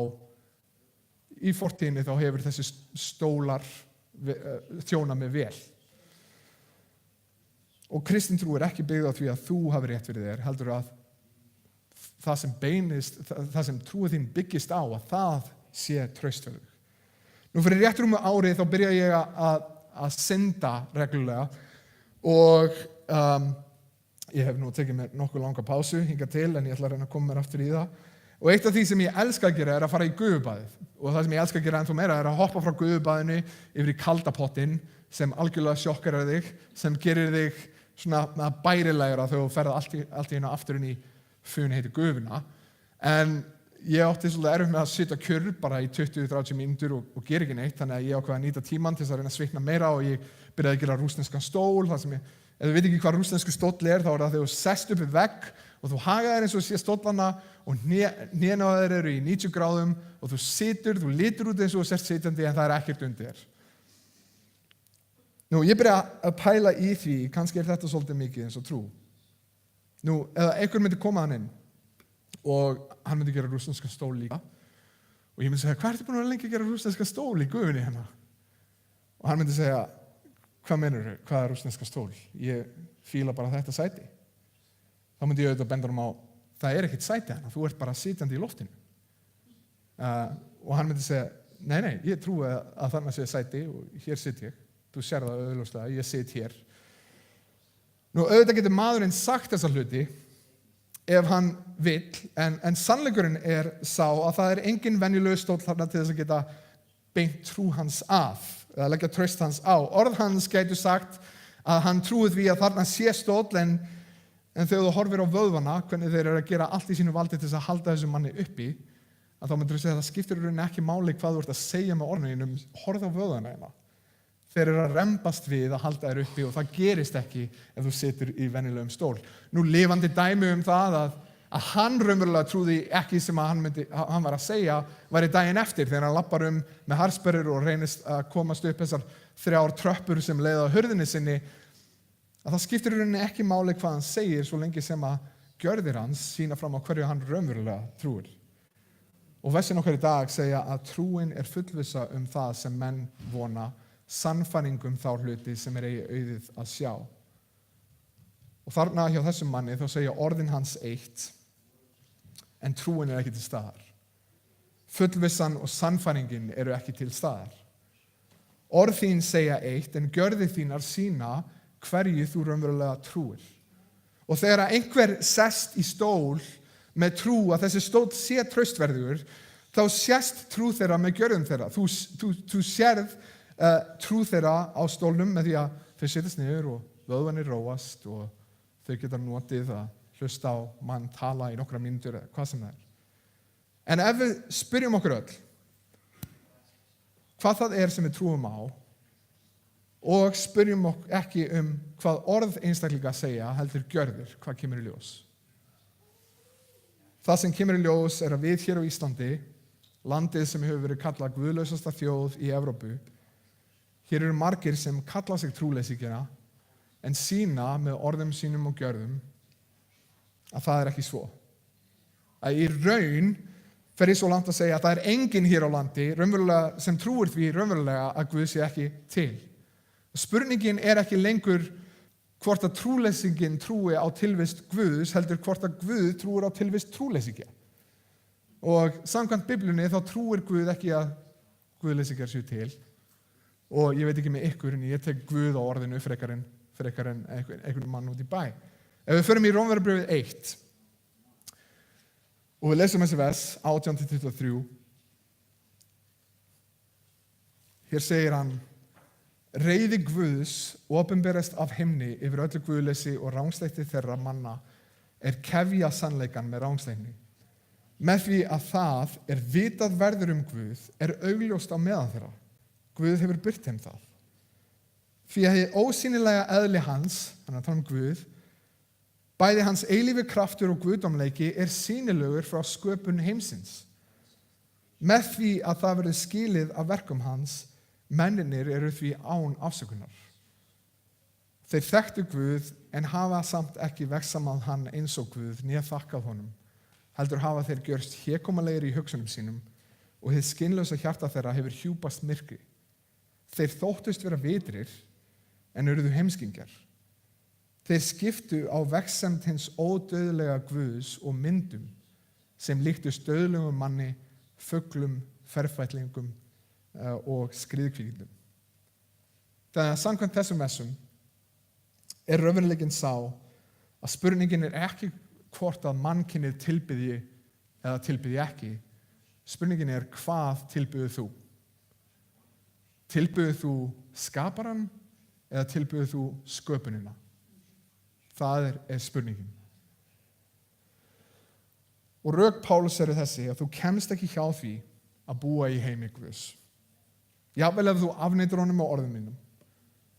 í fortíðinni þá hefur þessi stólar þjónað mig vel. Og kristin trú ekki byggð á því að þú hafi rétt fyrir þér, heldur að það sem trúið þín byggist á, að það sé traustverður. Nú fyrir rétt rúmu ári þá byrja ég að synda reglulega og ég hef nú tekið mér nokkuð langa pásu hingað til, en ég ætla að reyna að koma mér aftur í það. Og eitt af því sem ég elska að gera að fara í gufubaðið, og það sem ég elska að gera ennþá meira að hoppa frá gufubaðinu yfir í kalda pottinn sem algjörlega sjokkar þig, sem gerir þig svona bærilegra þegar þú ferð allt í einu aftur inn í funheiti gufuna. En ég átti svolítið erfitt með að sitja kjur bara í 20-30 mínútur og gera ekki neitt, þannig að ég ákvað að nýta tímann til þess að reyna að svikna meira og ég byrjaði að gera rússneskan stól. Ef þú veit ekki hvað rússnesku stóll þá það þegar þú sest upp í vegg og þú hagar þér eins og sé stóllana og hnén á þér eru í 90 gráðum og þú situr, þú lítur út eins og þú sért sitjandi en það ekkert undir þér. Nú, ég byrja að pæla í því, kannski þetta svolítið mikið eins og trú. Nú, eða einhver myndi koma hann inn og hann myndi gera rússneskan stól líka og ég myndi segja, hvað ertu búin að vera lengi að gera rússneskan stól í gufunni hérna? Og hann myndi segja, hvað meinarðu, hvað rússneska stól? Ég fíla bara þetta sæti. Þá myndi ég auðvitað benda honum á, það ekkert sæti hérna, þú ert bara sitjandi í loftinu. Og hann myndi segja, nei, ég trúi að þarna sé sæti og hér sit ég. Þú sér það auðvitað, ég sit hér. Nú, auðvitað getur maðurinn sagt þessa hluti, ef hann vill, en sannleikurinn sá að það engin venjulegur stóll þarna til þess að geta beint trú hans að, eða leggja traust hans á. Orð hans gætu sagt að hann trúið því að þarna sé stóll, en þegar þú horfir á vöðvana, hvernig þeir eru að gera allt í sínu valdi til þess að halda þessum manni uppi, að þá myndir þú segja að það skiptir í rauninni ekki máli hvað þú ert að segja með orðinum, horfðu á vöðvana hérna. Þeir eru að rembast við að halda þér uppi og það gerist ekki ef þú situr í venjulegum stól. Nú lifandi dæmi það að hann raunverulega trúði ekki sem að hann var að segja væri daginn eftir þegar hann lappar með harðsperrur og reynist að komast upp þessar 3 tröppur sem leiða á hurðinni sinni, að það skiptir í rauninni ekki máli hvað hann segir svo lengi sem að gjörðir hans sýna fram á hverju hann raunverulega trúir. Og versin okkar í dag segja að trúin fullvissa það sem menn vona, sannfæring þá hluti sem eigi auðið að sjá. Og þarna hjá þessum manni þá segja orðin hans eitt, en trúin ekki til staðar. Fullvissan og sannfæringin eru ekki til staðar. Orð þín segja eitt, en gjörðir þínar sýna hverju þú raunverulega trúir. Og þegar einhver sest í stól með trú að þessi stóll sé traustverðugur, þá sést trú þeirra með gjörðum þeirra. Þú sérð trú þeirra á stólnum með því að þau setjast niður og vöðvanir róast og þau geta notið að hlusta á mann tala í nokkra mínútur eða hvað sem það er. En ef við spyrjum okkur öll hvað það sem við trúum á og spyrjum okkur ekki hvað orð einstaklinga segja, heldur gjörðir, hvað kemur í ljós? Það sem kemur í ljós að við hér á Íslandi, landið sem hefur verið kallað guðlausasta þjóð í Evrópu, hér eru margir sem kalla sig trúleysingjana en sýna með orðum sínum og gjörðum að það ekki svo. Að í raun fer ég svo langt að segja að það enginn hér á landi raunverulega sem trúir því raunverulega að Guð sé ekki til. Spurningin ekki lengur hvort að trúleysingin trúi á tilvist Guðs, heldur hvort að Guð trúir á tilvist trúleysingja. Og samkvæmt Biblíunni þá trúir Guð ekki að guðleysingjar séu til. Og ég veit ekki með ykkur, en ég tek Guð á orðinu frekar en einhvern mann út í bæ. Ef við förum í Rómverjabréfið 1 og við lesum þessi vers 18-23, hér segir hann: reiði Guðs opinberast af himni yfir öllu guðleysi og rángstætti þeirra manna kefja sannleikann með rángstætni. Með því að það vitað verður Guð augljóst á meðal þeirra. Guð hefur byrt þeim það. Því að hið ósýnilega eðli hans, hann að tala Guð, bæði hans eilífi kraftur og guðdómleiki sýnilegur frá sköpun heimsins. Með því að það verður skilið af verkum hans, mennirnir eru því án afsökunar. Þeir þekktu Guð en hafa samt ekki vegsamað hann eins og Guð né þakkað honum. Heldur hafa þeir gjörst hégómalegir í hugsunum sínum og hið skynlausa hjarta þeirra hefur hjúpast myrkri. Þeir þóttust vera vitrir en urðu heimskingjar. Þeir skiptu á vegsemd hins ódauðlega Guðs og myndum sem líktust dauðlegum manni, fuglum, ferfætlingum og skriðkvíkindum. Þannig að samkvæmt þessum messum raunveruleikinn sá að spurningin ekki hvort að mannkynið tilbiðji eða tilbiðji ekki. Spurningin hvað tilbiður þú? Tilbiður þú skaparann eða tilbiður þú sköpunina? Það spurningin. Og rök Pálus þessi að þú kemst ekki hjá því að búa í heimi Guðs. Jafnvel ef þú afneitir honum á orðum mínum.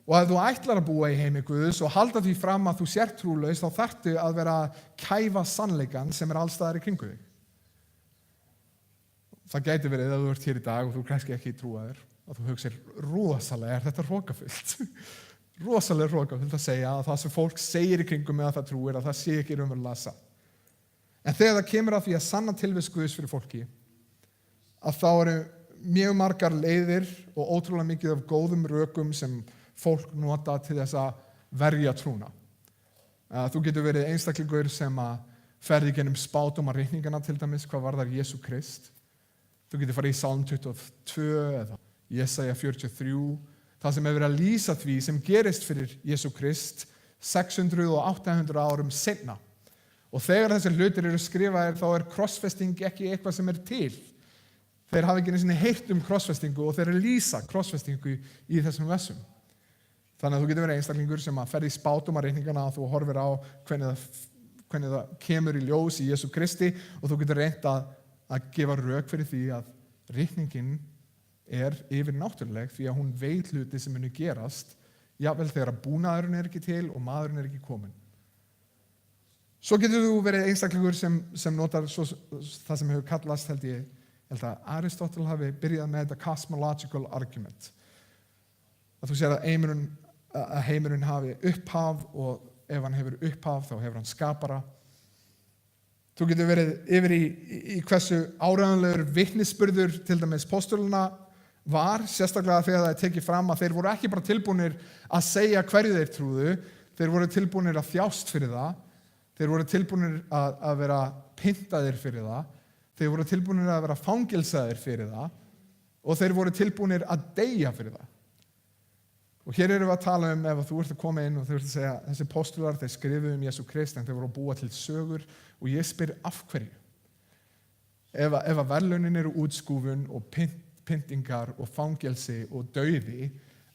Og ef þú ætlar að búa í heimi Guðs og halda því fram að þú sért trúlaus, þá þarftu að vera að kæfa sannleikann sem alls staðar í kringu þig. Það gæti verið að þú ert hér í dag og þú kannski ekki trúaður og þú hugsir, rosalega þetta hrókafullt. Rosalega hrókafullt að segja að það sem fólk segir í kringum með að það trúir að það sé ekki raunverulega satt. En þegar það kemur að því að sanna tilvist Guðs fyrir fólki, að þá eru mjög margar leiðir og ótrúlega mikið af góðum rökum sem fólk nota til þess að verja trúna. Þú getur verið einstaklingur sem að ferði gennum spádóma reikningana til dæmis hvað varðar Jesú Krist. Þú getur farið í Psalm 22 eða Jesaja 43, það sem verið að lýsa því sem gerist fyrir Jesú Krist 600 og 800 árum seinna. Og þegar þessir hlutir eru skrifaðir þá krossfesting ekki eitthvað sem til. Þeir hafa ekki einu sinni heyrt krossfestingu og þeir lýsa krossfestingu í þessum versum. Þannig að þú getur verið einstaklingur sem að ferði í spádóma reikningana og þú horfir á hvernig það kemur í ljós í Jesú Kristi og þú getur reynt að gefa rök fyrir því að reikningin yfir náttúruleg því að hún veit hluti sem munu gerast jafnvel þegar að búnaðurinn ekki til og maðurinn ekki kominn. Svo getur þú verið einstaklingur sem notar það sem hefur kallast, held að Aristotle hafi byrjað með þetta cosmological argument. Að þú sér að heimurinn hafi upphaf og ef hann hefur upphaf þá hefur hann skapara. Þú getur verið yfir í hversu áreiðanlegur vitnisburður til dæmis postulana var, sérstaklega þegar það tekið fram að þeir voru ekki bara tilbúnir að segja hverju þeir trúðu, þeir voru tilbúnir að þjást fyrir það, þeir voru tilbúnir að vera pyntaðir fyrir það, þeir voru tilbúnir að vera fangilsaðir fyrir það og þeir voru tilbúnir að deyja fyrir það. Og hér erum við að tala ef þú ert að koma inn og þú ert að segja þessi postular, þeir skrifuðu Jesú Krist en þeir voru að búa til sögur og ég spyr af hverju. Ef að verðlaunin eru útskúfun og pyntingar og fangelsi og dauði,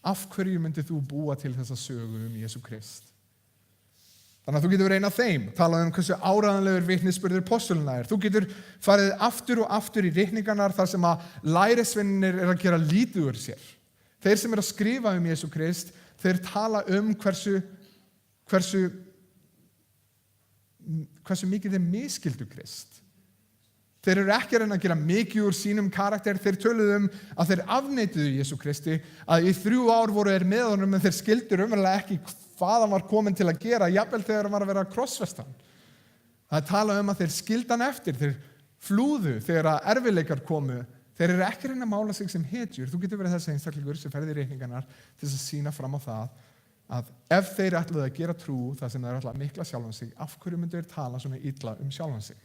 af hverju myndir þú búa til þessa sögu Jesú Krist? Þannig að þú getur verið einn af þeim, talað hversu áreiðanlegur vitnisburður postulana Þú getur farið aftur og aftur í reikningarnar þar sem að lærisveinarnir að gera lítið úr sér. Þeir sem að skrifa Jesú Krist, þeir tala hversu mikið þeir misskildu Krist. Þeir eru ekki að reyna að gera mikið úr sínum karakter, þeir töluðu að þeir afneituðu Jesú Kristi, að í 3 ár voru þeir með honum en þeir skildu raunverulega ekki hvað hann var kominn til að gera, jafnvel þegar hann var að vera að krossfesta hann. Það tala að þeir skildu hann eftir, þeir flúðu þegar að erfiðleikar komu. Þeir eru ekki að reyna að mála sig sem hetjur. Þú getur verið þessi einstaklingur sem ferði í reikningarnar til að sýna fram á það að ef þeir ætluðu að gera trú það sem þeir ætla að mikla sjálfan sig, af hverju myndu þeir tala svona illa sjálfan sig?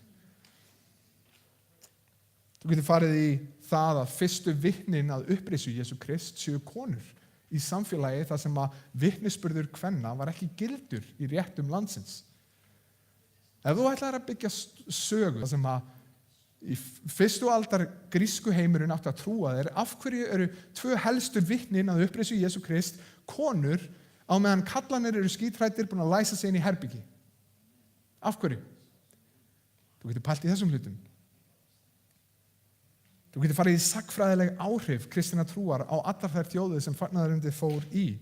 Þú getur farið í það að fyrstu vitnin að upprisu Jesú Krist séu konur í samfélagi þar sem að vitnisburður kvenna var ekki gildur í réttum landsins. Ef þú ætlar að byggja sögu þar sem að í fyrstu aldar grísku heimurinn átti að trúa þeir, af hverju eru 2 helstu vitnin að upprisu Jesú Krist konur á meðan kallanir eru skítrættir búin að læsa sig inn í herbyggi? Af hverju? Þú getur pælt í þessum hlutum. Þú getur farið í sagnfræðileg áhrif kristinna trúar á allar þær þjóðir sem fagnaðarundið fór í.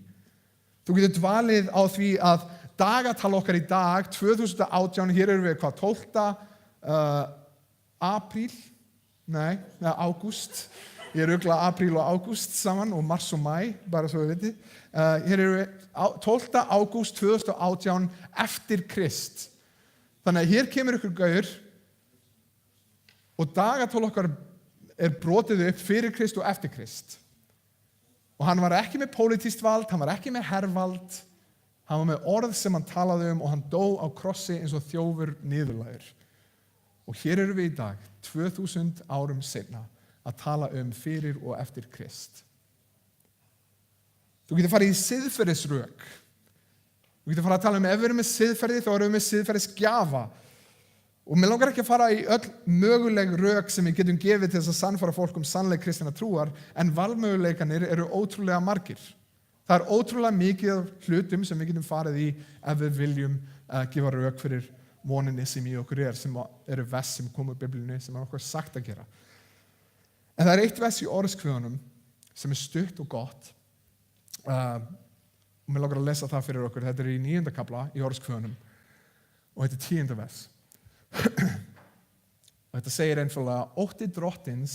Þú getur dvalið á því að dagatal okkar í dag, 2018, hér erum við 12. Ágúst. Ég rugla apríl og ágúst saman og mars og mæ, bara svo við viti. Hér erum við 12. ágúst 2018 eftir Krist. Þannig að hér kemur ykkur gaur og dagatal okkar brotið upp fyrir Krist og eftir Krist. Og hann var ekki með pólitískt vald, hann var ekki með hervald, hann var með orð sem hann talaði og hann dó á krossi eins og þjófur niðurlægur. Og hér eru við í dag, 2000 árum seinna, að tala fyrir og eftir Krist. Þú getur farið í siðferðisrök. Þú getur farið að tala ef við erum með siðferði, þá erum við með siðferðisgjafa. Og mér langar ekki að fara í öll möguleg rök sem við getum gefið til þess að sannfæra fólk sannleik kristinna trúar, en valmöguleikanir eru ótrúlega margir. Það er ótrúlega mikið hlutum sem við getum farið í ef við viljum gefa rök fyrir voninni sem í okkur sem eru vers sem koma úr Biblíunni sem okkur sagt að gera. En það er eitt vers í orðskviðunum sem stutt og gott og mér langar að lesa það fyrir okkur. Þetta í 9. kafla í orðskviðunum og þetta 10. vers. Og þetta segir einfaldlega: ótti drottins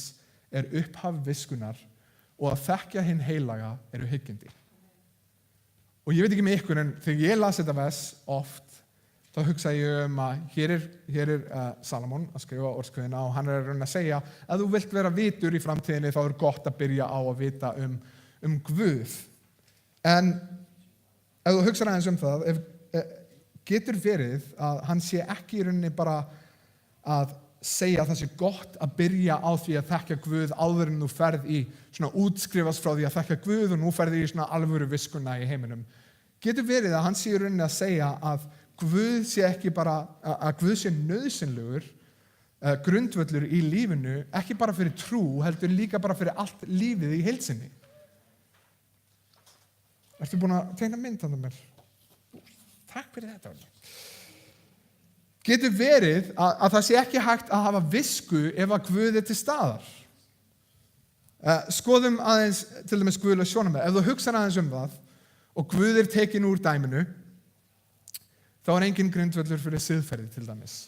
upphaf viskunnar og að þekkja hinn heilaga eru hyggindi. Og ég veit ekki með ykkur, en þegar ég las þetta vers oft, þá hugsa ég að hér er Salomon að skrifa orðskviðuna og hann er að reyna að segja að þú vilt vera vitur í framtíðinni, þá er gott að byrja á að vita Guð. En ef þú hugsar aðeins það, getur verið að hann sé ekki í rauninni bara að segja að það sé gott að byrja á því að þekkja Guð áður en þú ferð í svona útskrifast frá því að þekkja Guð og nú ferð í svona alvöru viskuna í heiminum. Getur verið að hann sé í rauninni að segja að Guð sé ekki bara, að Guð sé nauðsynlegur grundvöllur í lífinu, ekki bara fyrir trú, heldur líka bara fyrir allt lífið í heild sinni. Ertu búin að teikna mynd handa mér? Takk fyrir þetta. Getur verið að það sé ekki hægt að hafa visku ef að Guð til staðar? Skoðum aðeins til dæmis guðlega sjónarmið. Ef þú hugsar aðeins það og Guð tekin úr dæminu, þá engin grundvöllur fyrir siðferði til dæmis.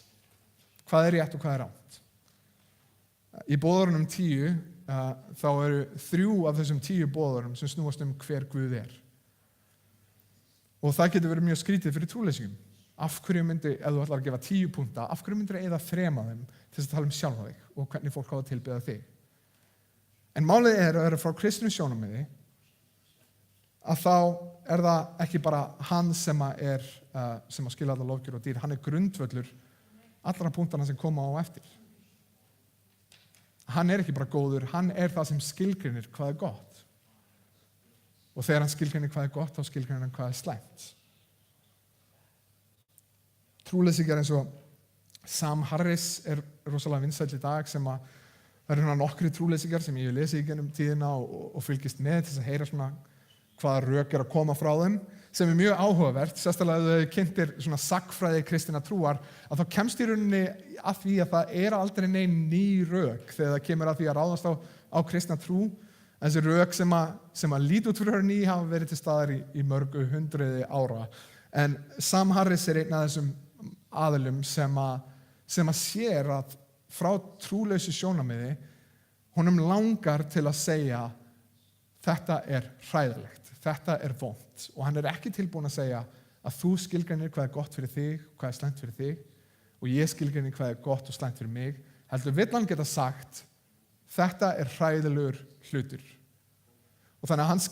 Hvað rétt og hvað rangt? Í boðorðunum 10 þá eru 3 af þessum 10 boðorðum sem snúast hver Guð Og það getur verið mjög skrítið fyrir trúleysingum. Af hverju myndi, ef þú ætlar að gefa 10 punkta, af hverju myndir eyða 3 af þeim til að tala sjálfa þig og hvernig fólk á að tilbiðja þig? En málið að vera frá kristnu sjónarmiði að þá það ekki bara hann sem að skilja alla lofgjörð og dýr, hann grundvöllur allra punktana sem koma á eftir. Hann ekki bara góður, hann það sem skilgreinir hvað gott. Og þegar hann skilgreinir hvað gott, þá skilgreinir hann hvað slæmt. Trúleysingjar eins og Sam Harris rosalega vinsæll í dag sem að það eru nokkri trúleysingjar sem ég lesi í gennum tíðina og fylgist með til þess að heyra svona hvaða rök að koma frá þeim, sem mjög áhugavert, sérstaklega ef þau kynntir svona sagnfræði kristinna trúar, að þá kemst í rauninni að því að það aldrei nein ný rök þegar það kemur að því að ráðast á kristna trú. Þessi rök sem að líta út fyrir ný hafa verið til staðar í mörgu hundruði ára. En Sam Harris einn af þessum aðilum sem að sér að frá trúlausu sjónarmiði honum langar til að segja þetta hræðilegt, þetta vont. Og hann ekki tilbúin að segja að þú skilgreinir hvað gott fyrir þig, hvað slæmt fyrir þig og ég skilgreinir hvað gott og slæmt fyrir mig. Heldur vill hann geta sagt þetta hræðilegur hlutur. Og þannig að hann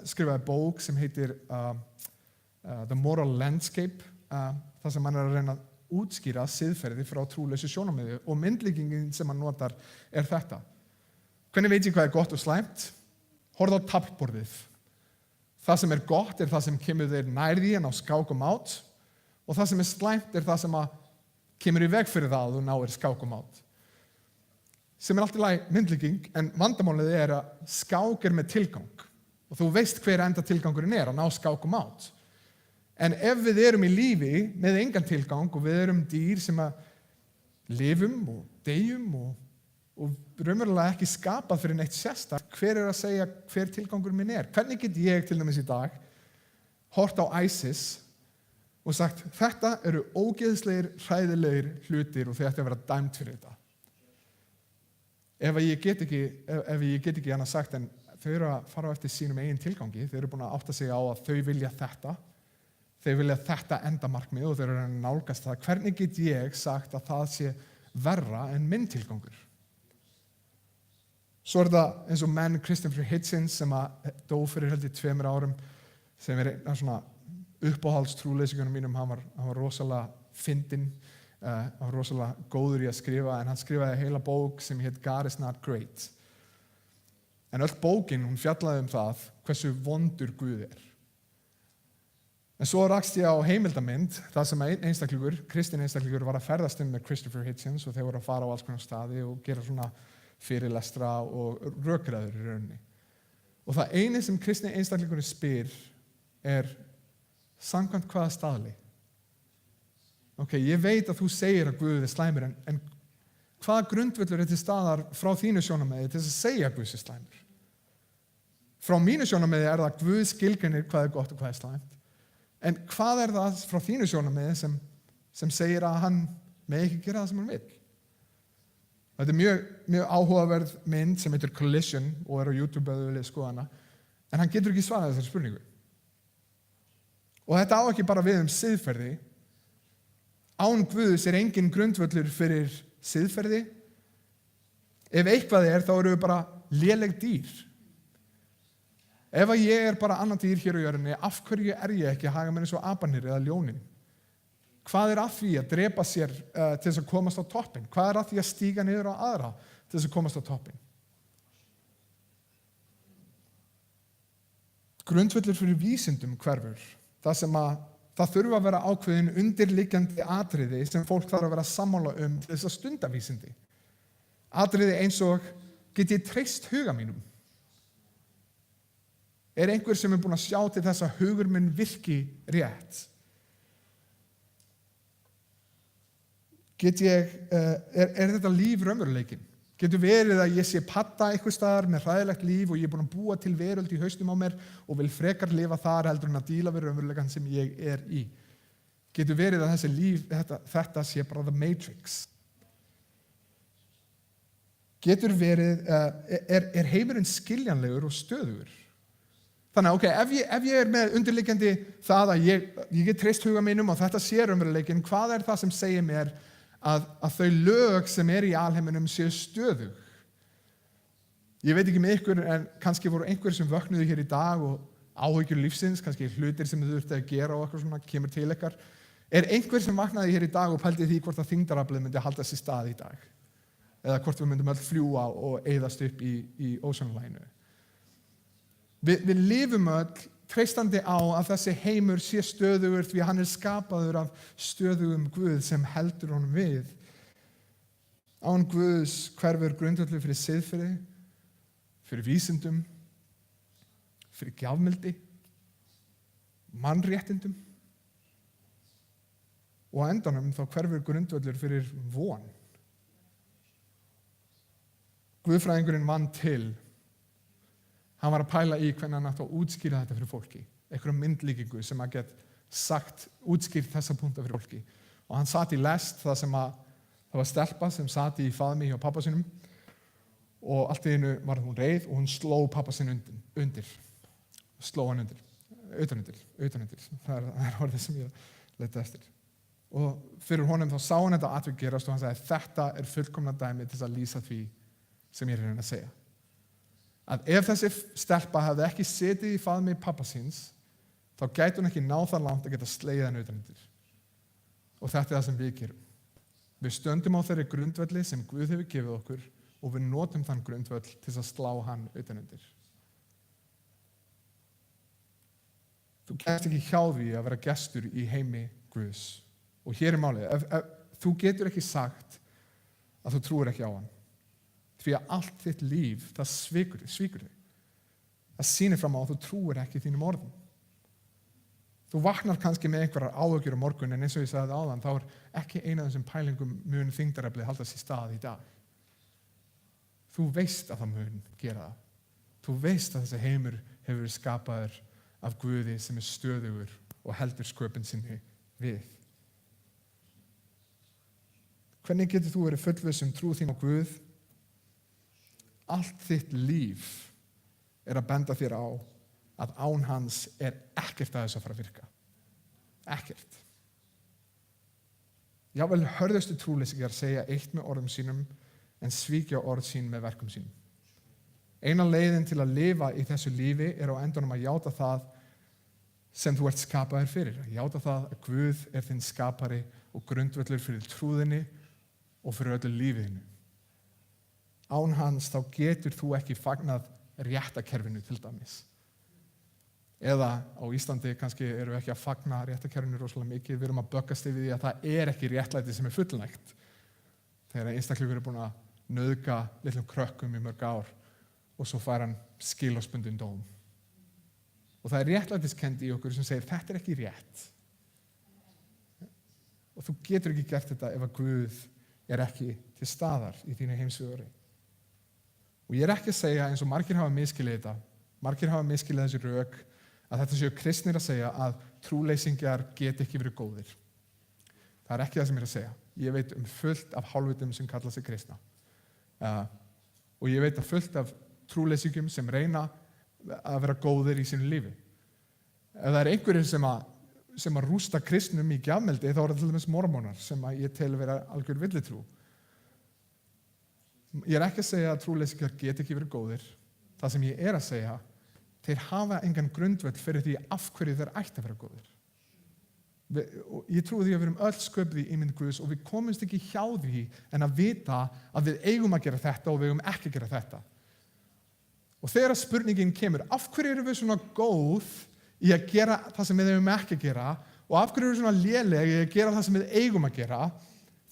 skrifaði bók sem heitir The Moral Landscape, þar sem hann að reyna að útskýra siðferði frá trúlausu sjónarmiði og myndlíkingin sem hann notar þetta. Hvernig veit ég hvað gott og slæmt? Horfðu á taflborðið. Það sem gott það sem kemur þér nær því en á skák og mát og það sem slæmt það sem kemur í veg fyrir það að þú náir skák og mát. Sem allt í lagi myndlíking, en vandamálið að skák með tilgang og þú veist hver enda tilgangurinn að ná skák og mát. En ef við erum í lífi með engan tilgang og við erum dýr sem að lifum og deyjum og raunverulega ekki skapað fyrir neitt sérstakt, hver að segja hver tilgangur minn Hvernig get ég til dæmis í dag hort á ISIS og sagt þetta eru ógeðslegir, hræðilegir hlutir og þið ætti að vera dæmt fyrir þetta. Ef ég get ekki hann sagt en þau eru að fara eftir sínum eigin tilgangi, þau eru búin að átta sig á að þau vilja þetta endamarkmið og þau eru að nálgast það. Hvernig get ég sagt að það sé verra en minn tilgangur? Svo það eins og menn Christopher Hitchens sem að dó fyrir held í 2 árum, sem einn af svona uppáhaldstrúleysingunum mínum, hann var rosalega fyndinn, hann var rosalega góður í að skrifa, en hann skrifaði heila bók sem hét God is not great. En öll bókin, hún fjallaði það hversu vondur Guð En svo rakst ég á heimildamynd, það sem einn einstaklingur, kristinn einstaklingur, var að ferðast með Christopher Hitchens og þeir voru að fara á alls konar staði og gera svona fyrirlestra og rökræður í rauninni. Og það eini sem kristni einstaklingurinn spyr samkvæmt hvaða staðli? Ok, ég veit að þú segir að Guð slæmur, en hvaða grundvöllur til staðar frá þínu sjónarmiði til þess að segja að Guð sé slæmur? Frá mínu sjónarmiði það að Guð skilgreinir hvað gott og hvað slæmt. En hvað það frá þínu sjónarmiði sem segir að hann megi ekki gera það sem hann vill? Þetta mjög áhugaverð mynd sem heitir Collision og á YouTube ef þú viljið skoða hana, en hann getur ekki svarað þessari spurningu. Og þetta á ekki bara við siðferði. Án Guðs engin grundvöllur fyrir siðferði. Ef eitthvað þá eru við bara léleg dýr. Ef ég bara annan dýr hér á jörðinni, af hverju ég ekki að haga mér eins og abanir eða ljónin? Hvað að því að drepa sér til þess að komast á toppinn? Hvað að því að stíga niður á aðra til þess að komast á toppinn? Grundvöllur fyrir vísindum hverfur. Það sem að það þurfa að vera ákveðin undirliggjandi atriði sem fólk þarf að vera sammála til þess að stunda vísindi. Atriði eins og, get ég treyst huga mínum? Er einhver sem búinn að sjá til þess að hugur minn virki rétt? Er þetta líf raunveruleikinn? Getur verið að ég sé padda einhvers staðar með hræðilegt líf og ég er búinn að búa til veröld í haustum á mér og vil frekar lifa þar heldur en að díla við raunveruleikann sem ég er í? Getur verið að þessi líf, þetta sé bara the Matrix? Getur verið, er heimurinn skiljanlegur og stöðugur? Þannig að ef ég er með undirliggjandi það að ég get treyst huga mínum og þetta sé raunveruleikinn, hvað er það sem segir mér að þau lög sem í alheiminum séu stöðug? Ég veit ekki með ykkur, en kannski voru einhverjir sem vöknuðu hér í dag og áhyggjur lífsins, kannski hlutir sem þau þurftu að gera og eitthvað svona kemur til ykkar. Er einhver sem vaknaði hér í dag og pældi því hvort að þyngdaraflið myndi halda sér stað í dag? Eða hvort við myndum öll fljúga og eyðast upp í ósonlaginu? Við lifum öll treystandi á að þessi heimur sé stöðugur því að hann er skapaður af stöðugum Guð sem heldur honum við. Án Guðs hverfur grundvöllur fyrir siðferði, fyrir vísindum, fyrir gjafmildi, mannréttindum og á endanum þá hverfur grundvöllur fyrir von. Guðfræðingurinn vann til. Hann var að pæla í hvernig hann átti að útskýra þetta fyrir fólki. Einhverjum myndlíkingu sem að get útskýrt þessa punkta fyrir fólki. Og hann sat í lest það var stelpa sem sat í faðmi hjá pappa sinum og allt í einu var hún reið og hún sló pappa sinn undir. Sló hann utanundir. Það er orðið sem ég leita eftir. Og fyrir honum þá sá hann þetta atvik gerast og hann sagði, þetta er fullkomna dæmi til að lýsa því sem ég er að reyna að segja. Að ef þessi stelpa hefði ekki setið í faðmi pappa síns, þá gæti hún ekki náð það langt að geta slegið hann utanundir. Og þetta er það sem við gerum. Við stöndum á þeirri grundvelli sem Guð hefur gefið okkur og við notum þann grundvöll til að slá hann utanundir. Þú kemst ekki hjá því að vera gestur í heimi Guðs. Og hér er málið, þú getur ekki sagt að þú trúir ekki á hann. Því að allt þitt líf, það svíkur þig. Það sýnir fram á að þú trúir ekki þínum orðum. Þú vaknar kannski með einhverjar áhyggjur á morgun, en eins og ég sagði áðan, þá er ekki eina af þessum pælingum mun þyngdaraflið halda sér stað í dag. Þú veist að það mun gera það. Þú veist að þessi heimur hefur verið skapaður af Guði sem er stöðugur og heldur sköpun sinni við. Hvernig getur þú verið fullviss trú þín á Guð? Allt þitt líf er að benda þér á að án hans er ekkert að þess að fara að virka. Ekkert. Jável hörðustu trúleysingjar segja eitt með orðum sínum en svíkja orð sín með verkum sínum. Eina leiðin til að lifa í þessu lífi er á endanum að játa það sem þú ert skapaður fyrir. Að játa það að Guð er þinn skapari og grundvöllur fyrir trúðinni og fyrir öllu lífiðinu. Án hans þá getur þú ekki fagnað réttakerfinu til dæmis. Eða á Íslandi kannski eru við ekki að fagna réttakerfinu rosalega mikið. Við erum að böggast yfir því að það er ekki réttlæti sem er fullnægt. Þegar einstaklingur er búinn að nauðga litlum krökkum í mörg ár og svo fær hann skilorðsbundinn dóm. Og það er réttlætiskennd í okkur sem segir þetta er ekki rétt. Og þú getur ekki gert þetta ef að Guð er ekki til staðar í þínu heimsvíðari. Og ég er ekki að segja eins og margir hafa misskilið þetta, margir hafa misskilið þessi rök að þetta séu kristnir að segja að trúleysingjar get ekki verið góðir. Það er ekki það sem ég er að segja. Ég veit fullt af hálfvitum sem kalla sig kristna. Og ég veit fullt af trúleysingjum sem reyna að vera góðir í sínu lífi. Ef það er einhverjir sem að rústa kristnum í gjafmeldi, þá er það til dæmis mormónar sem að ég tel vera algjör villitrú. Ég er ekki að segja að trúleysingjar get ekki verið góðir. Það sem ég er að segja, þeir hafa engan grundvöll fyrir því af hverju þeir ætti að vera góðir. Ég trúi því að við erum öll sköpuð í ímynd Guðs og við komumst ekki hjá því en að vita að við eigum að gera þetta og við eigum ekki að gera þetta. Og þegar spurningin kemur, af hverju erum við svona góð í að gera það sem við eigum ekki að gera Og af hverju erum við svona léleg í að gera það sem við eigum að gera,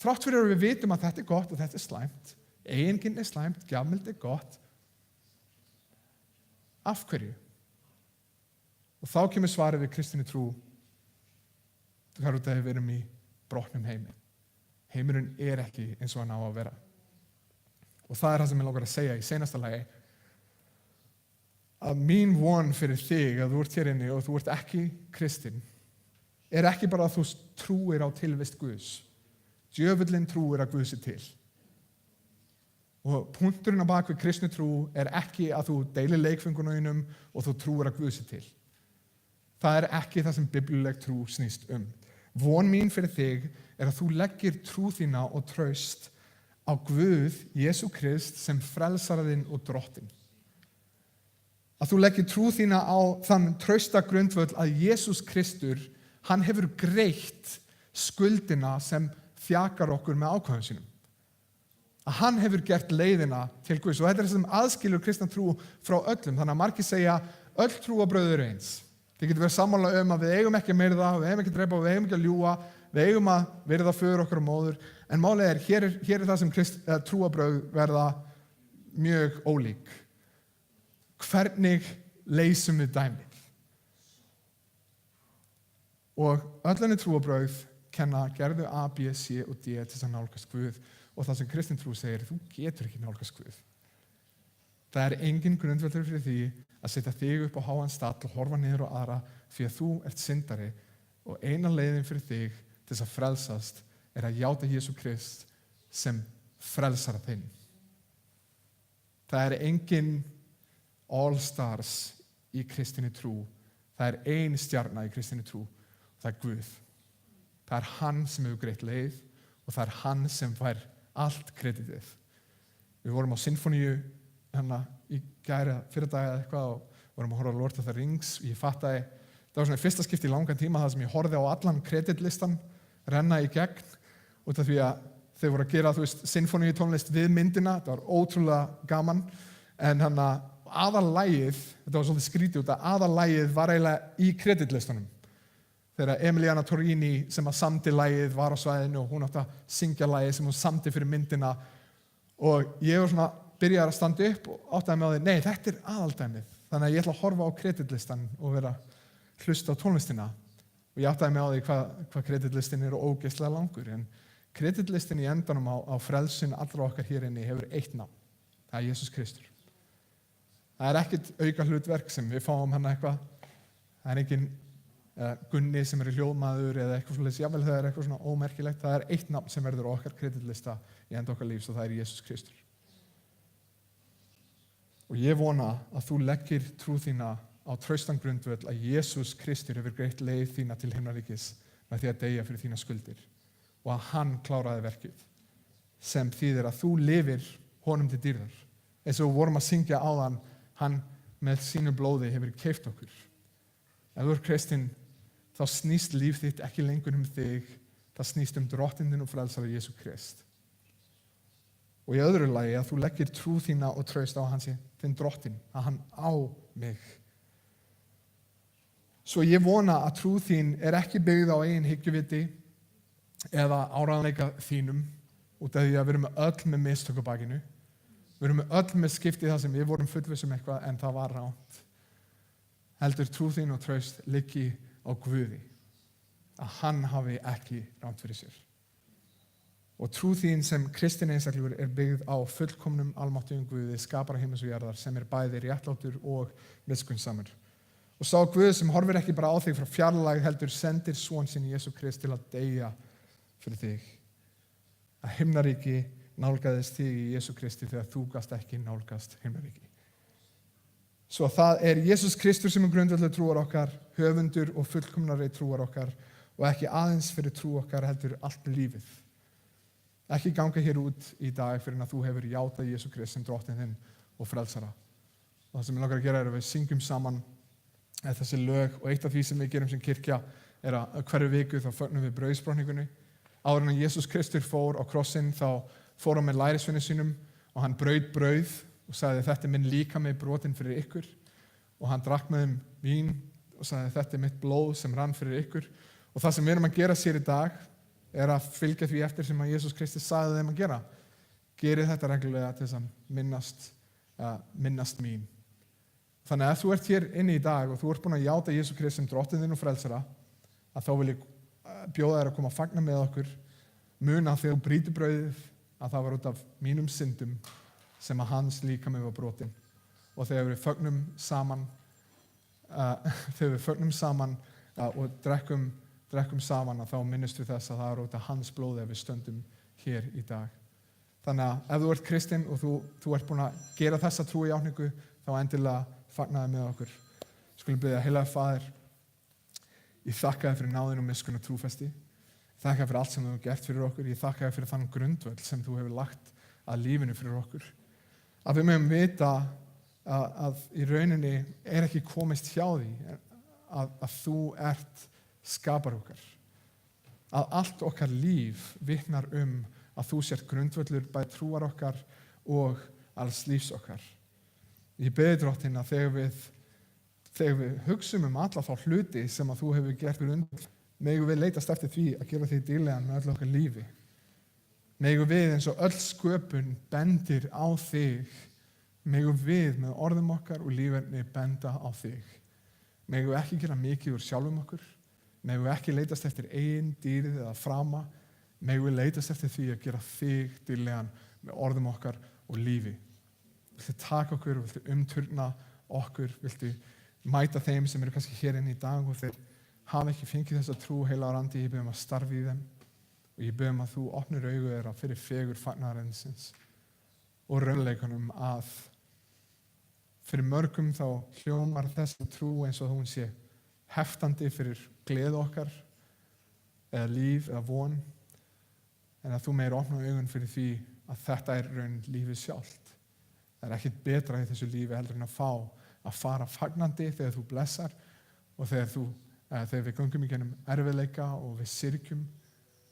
þrátt fyrir að við vitum að þetta er gott og þetta er slæmt, eiginginn er slæmt, gjafmild er gott. Af hverju? Og þá kemur svarið við kristinni trú, það er út af að við erum í brotnum heimi. Heimurinn er ekki eins og hann á að vera. Og það er það sem ég langar að segja í seinasta lagi, að mín von fyrir þig, að þú ert hér inni og þú ert ekki kristinn, er ekki bara að þú trúir á tilvist Guðs. Djöfullinn trúir að Guð sé til. Og punkturinn á bak við kristni trú er ekki að þú deilir leikfengunum og þú trúir að Guð sé til. Það er ekki það sem biblíuleg trú snýst um. Von mín fyrir þig er að þú leggir trú þína og traust á Guð, Jesú Krist, sem frelsara þinn og drottinn. Að þú leggir trú þína á þann trausta grundvöll að Jesús Kristur, hann hefur greitt skuldina sem þjakar okkur með ákvæðum sínum. Að hann hefur gert leiðina til Guðs. Og þetta er það sem aðskilur kristna trú frá öllum. Þannig að margir segja, öll trúarbrögð eru eins. Þið getur verið sammála að við eigum ekki að myrða, við eigum ekki að drepa, við eigum ekki að ljúga, við eigum að virða föður okkar og móður. En málið er, hér er það sem trúarbrögð verða mjög ólík. Hvernig leysum við dæmið? Og öllunni trúarbrögð kenna gerðu A, B, C og D til þess að nálgast Guð. Og það sem kristin trú segir, þú getur ekki nálgast Guð. Það er engin grundvöllur fyrir því að setja þig upp á háan stall og horfa niður á aðra því að þú ert syndari og eina leiðin fyrir þig til þess að frelsast er að játa Jesú Krist sem frelsara þinn. Það er engin all stars í kristinni trú. Það er ein stjarna í kristinni trú. Það er Guð. Það er hann sem hefur greitt leið og það er hann sem fær allt kreditið. Við vorum á sinfoníu í gæri fyrir dag eða eitthvað og vorum að horfa á Lord of the Rings og ég fattaði, það var svona í fyrsta skipti í langan tíma það sem ég horfði á allan kreditlistan renna í gegn út af því að þau voru að gera, sinfoníu tónlist við myndina, þetta var ótrúlega gaman en aðallægið, þetta var svolítið skrítið út að aðallægið var eiginlega í kreditlistanum. Þegar Emiliana Torrini sem að samdi lægið var á svæðinu og hún átti að syngja lægið sem hún samdi fyrir myndina og ég var svona byrjaði að standa upp og áttaði mig á því, nei, þetta er aðaldæmið. Þannig að ég ætla að horfa á kreditlistan og vera hlusta á tónlistina og ég áttaði mig á því hvað kreditlistin er ógeðslega langur en kreditlistin í endanum á frelsun allra okkar hér inni hefur eitt nafn. Það er Jesús Kristur. Það er ekkert auka hlutverk sem við fáum eitthvað. Það er engin Gunni sem er hljóðmaður eða eitthvað svoleiðis, jável það er eitthvað svona ómerkilegt. Það er eitt nafn sem verður á okkar kreditlista í enda okkar lífs og það er Jesús Kristur. Og ég vona að þú leggir trú þína á traustan grundvöll að Jesús Kristur hefur greitt leið þína til himnaríkis með því að deyja fyrir þína skuldir og að hann kláraði verkið sem þýðir að þú lifir honum til dýrðar. Eins og við vorum að syngja áðan, hann með sínu blóði hefur keypt okkur. Ef þú ert kristinn, þá snýst líf þitt ekki lengur um þig, það snýst um drottinn og frelsara Jesú Krist. Og í öðru lagi að þú leggir trú þína og traust á hans þinn drottinn, að hann á mig. Svo ég vona að trú þín er ekki byggð á eigin hyggjuviti eða áreiðanleika þínum út af því að við erum öll með mistök á bakinu. Við erum öll með skiptið það sem við vorum fullvissum eitthvað en það var rangt. Heldur trú þín og traust liggi á Guði, að hann hafi ekki rangt fyrir sér. Og trú þín sem kristinn einstaklingur er byggð á fullkomnum almáttugum Guði, skapara himins og jarðar, sem er bæði réttlátur og miskunnsamur. Og sá Guð sem horfir ekki bara á þig frá fjarlægð heldur sendir son sinn Jesú Krist til að deyja fyrir þig. Að himnaríki nálgaðist þig í Jesú Kristi þegar þú gast ekki nálgast himnaríki. Svo það er Jesús Kristur sem er grundvöllur trúar okkar, höfundur og fullkomnari trúar okkar og ekki aðeins fyrir trú okkar heldur allt lífið. Ekki ganga hér út í dag fyrir að þú hefur játað Jesú Krist sem drottinn þinn og frelsara. Og það sem ég langar að gera er að við syngjum saman þessi lög og eitt af því sem við gerum sem kirkja er að hverju viku þá fögnum við brauðsbrotningunni. Áður en Jesús Kristur fór á krossinn þá fór hann með lærisveinum sínum og hann braut brauð og sagði þetta er minn líkami brotinn fyrir ykkur og hann drakk með þeim vín og sagði þetta er mitt blóð sem rann fyrir ykkur Og það sem við erum að gera sér í dag er að fylgja því eftir sem að Jesús Kristus sagði þeim að gera. Gerið þetta reglulega til þess að minnast mín. Þannig að ef þú ert hér inni í dag og þú ert búin að játa Jesús Kristus sem drottinn þinn og frelsara, að þá vil ég bjóða þér að koma að fagna með okkur, muna þegar þú brýtur brauðið að það var út af mínum syndum sem að hans líkami var brotinn. Og þegar við fögnum saman og drekkum saman, að þá minnumst við þess að það er út af hans blóði að við stöndum hér í dag. Þannig að ef þú ert kristinn og þú ert búin að gera þessa trújátningu, þá endilega fagnaði með okkur. Skulum biðja, heilagur Faðir, ég þakka þér fyrir náðin og miskunn og trúfesti. Ég þakka þér fyrir allt sem þú hefur gert fyrir okkur. Ég þakka þér fyrir þann grundvöll sem þú hefur lagt að lífinu fyrir okkur. Að við mögum vita að í rauninni er ekki komist hjá því að þú ert skapar okkar. Að allt okkar líf vitnar að þú sért grundvöllur bæði trúar okkar og alls lífs okkar. Ég bið Drottinn að þegar við hugsum alla þá hluti sem að þú hefur gert fyrir undan, megum við leitast eftir því að gera því dýrlegan með öll okkar lífi. Megum við eins og öll sköpun bendir á þig, megum við með orðum okkar og líferni benda á þig. Megum við ekki gera mikið úr sjálfum okkur, megum við ekki leitast eftir eigin dýrið eða frama, megum við leitast eftir því að gera þig dýrlegan með orðum okkar og lífi. Viltu taka okkur, viltu umturna okkur, viltu mæta þeim sem eru kannski hér inn í dag og þeir hafa ekki fengið þessa trú, heilagur andi, ég bið að starfa í þeim og ég bið að þú opnir augu þeirra fyrir fegur fagnaðarins og raunleikunum að fyrir mörgum þá hljómar þessa trú eins og hún sé heftandi fyrir gleði okkar eða líf eða von, en að þú meir opna augun fyrir því að þetta er raun lífið sjálft. Það er ekkert betra í þessu lífi heldur en að fara fagnandi þegar þú blessar og þegar við göngum í gennum erfiðleika og við syrgjum,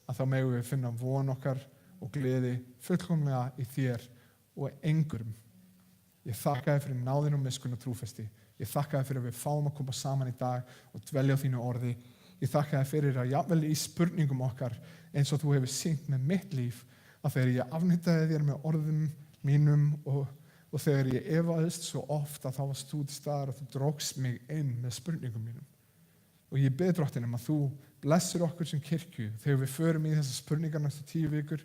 að þá megum við finna von okkar og gleði fullkomlega í þér og engurum. Ég þakka þér fyrir náðin og miskunn og trúfesti. Ég þakka þér fyrir að við fáum að koma saman í dag og dvelja á þínu orði. Ég þakka þér fyrir að jafnvel í spurningum okkar eins og þú hefur sýnt með mitt líf, að þegar ég afneitaði þér með orðum mínum og þegar ég efaðist svo oft að þá varst þú til staðar og þú drókst mig inn með spurningum mínum. Og ég bið Drottinn að þú blessir okkur sem kirkju þegar við förum í þessar spurningar næstu 10 vikur,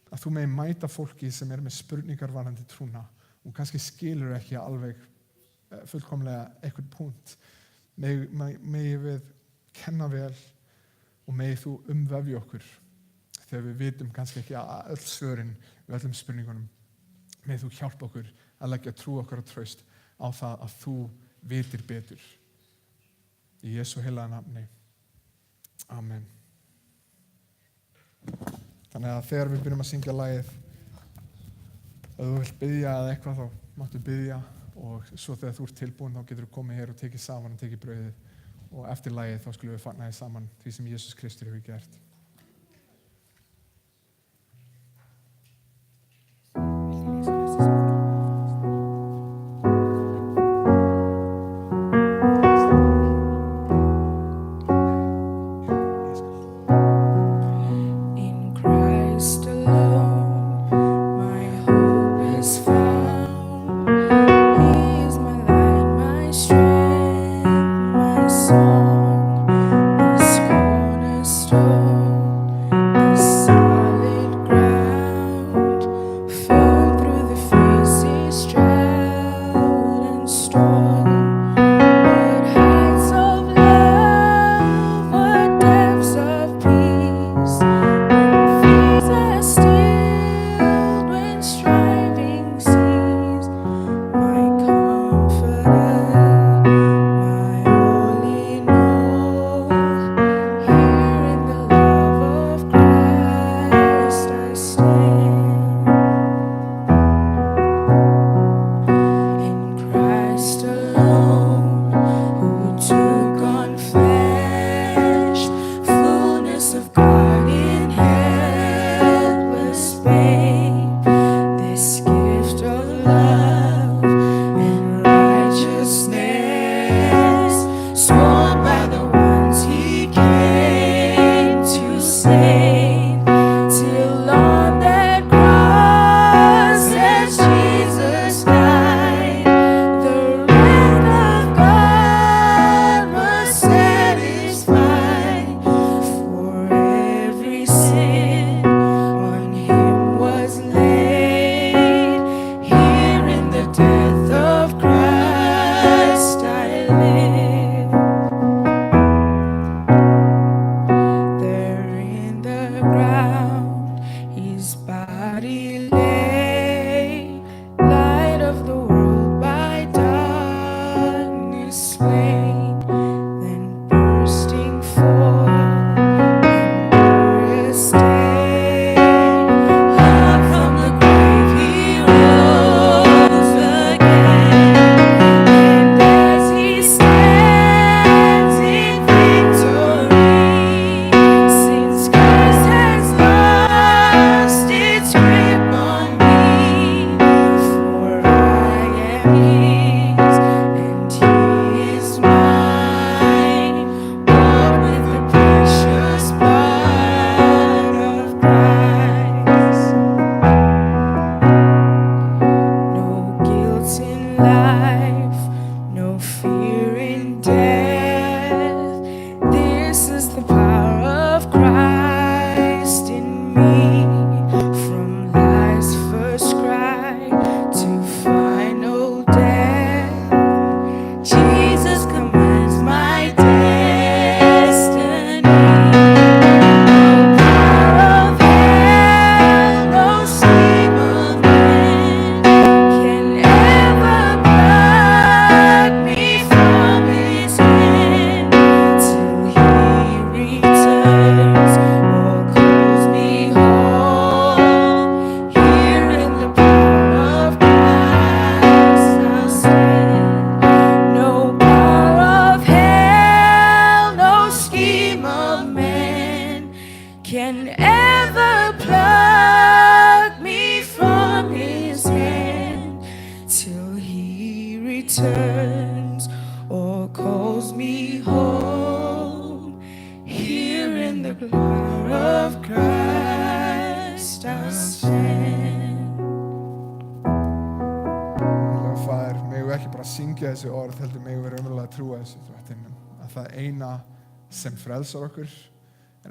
að þú megi mæta fólki sem er með spurningar varðandi trúna og kannski skilur ekki alveg fullkomlega einhvern punkt. Megi við kenna vel og megi þú umvefja okkur þegar við vitum kannski ekki öll svörin við öllum spurningunum. Megi þú hjálpa okkur að leggja trú okkar og traust á það að þú vitir betur. Í Jesú heilaga nafni. Amen. Þannig að þegar við byrjum að syngja lagið, ef þú vilt biðja eða eitthvað, þá máttu biðja og svo þegar þú ert tilbúin þá getur þú komið hér og tekið saman og tekið brauðið og eftir lagið þá skulum við fagna því saman því sem Jesús Kristur hefur gert. Song, this cornerstone. syngja þessi orð, heldur megum við raunverulega trúa þessu Drottinn, að það eina sem frelsar okkur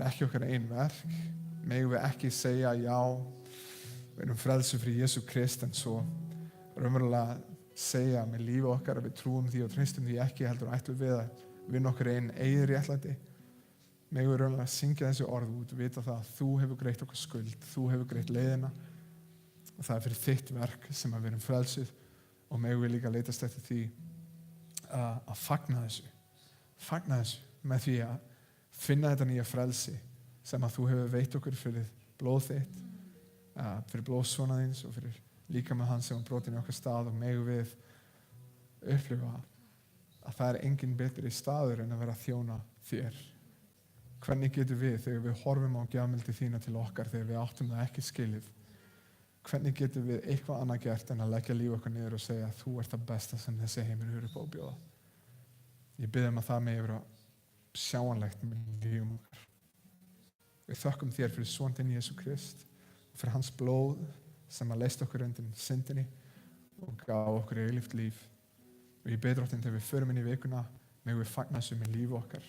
ekki okkar ein verk. Megum við ekki segja já, við erum frelsuð fyrir Jesú Krist, en svo raunverulega segja með lífi okkar að við trúum því og treystum því ekki, heldur ætlum við að vinna okkur einn eigin réttlæti. Megum við raunverulega syngja þessi orð út, vita það að þú hefur greitt okkur skuld, þú hefur greitt leiðina og það fyrir þitt verk sem að við erum frelsuð, og megum við líka leitast eftir því að fagna þessu með því að finna þetta nýja frelsi sem að þú hefur veitt okkur fyrir blóð þitt, fyrir blóð sona þíns og fyrir líka með hann sem var brotin í okkar stað, og megum við upplifa að það er engin betri staður en að vera að þjóna þér. Hvernig getum við, þegar við horfum á gjafmildi þína til okkar, þegar við áttum það ekki skilið, hvernig getum við eitthvað annað gert en að leggja líf okkar niður og segja að þú ert það besta sem þessi heimur hefur upp á að bjóða? Ég bið að það megi vera sjáanlegt með lífum okkar. Við þökkum þér fyrir son þinn Jesú Krist og fyrir hans blóð sem að leyst okkur undan syndinni og gaf okkur eilíft líf. Og ég bið Drottinn, þegar við förum inn í vikuna, megum við fagna þessu með lífi okkar.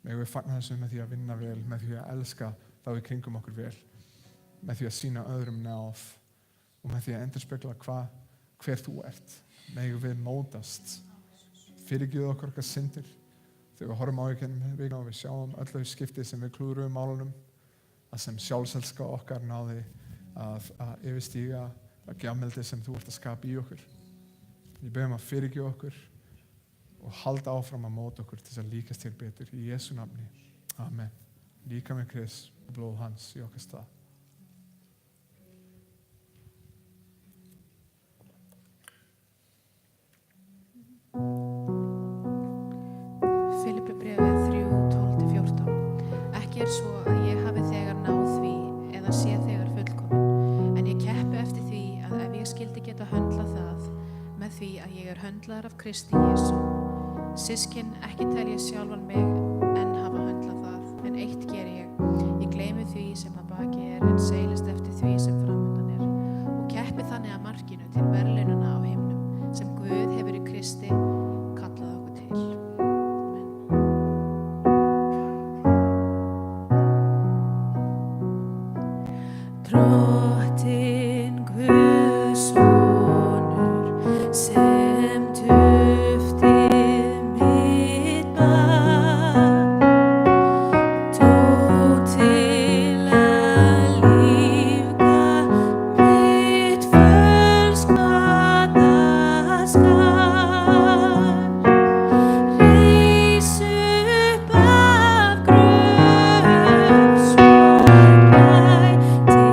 Megum við fagna þessu með því að vinna vel, með því að elska þá í kringum okkur vel, með því að sýna öðrum náð og með því að endurspegla hver þú ert. Megum við mótast, fyrirgefðu okkar syndir. Þegar við horfum á í gennum vikuna og við sjáum öll þau skipti sem við klúðruðum málunum, að sem sjálfselska okkar náði að yfirstíga að gjafmildi sem þú ert að skapa í okkur. Ég bið að fyrirgefa okkur og halda áfram að móta okkur til þess að líkast þér betur í Jesú nafni. Amen. Líka með Krist og blóð hans í okkar stað. Filippibréfið 3:12-14. Ekki er svo að ég hafi þegar náð því eða sé þegar fullkomin, en ég keppi eftir því að ef ég skildi geta höndlað það með því að ég er höndlaður af Kristi Jesú. Systkin, ekki tel ég sjálfan mig en hafa höndlað það, en eitt geri ég gleymi því sem að baki er, en seilist eftir því sem framundan er, og keppi þannig að markinu til verðlaunanna á himnum sem Guð hefur í Kristi kallað okkur til. Drottinn Guðs sonur sem duftið mitt bar, dó til að lífga mitt fullkomna skar, reis upp af gröf svo bætti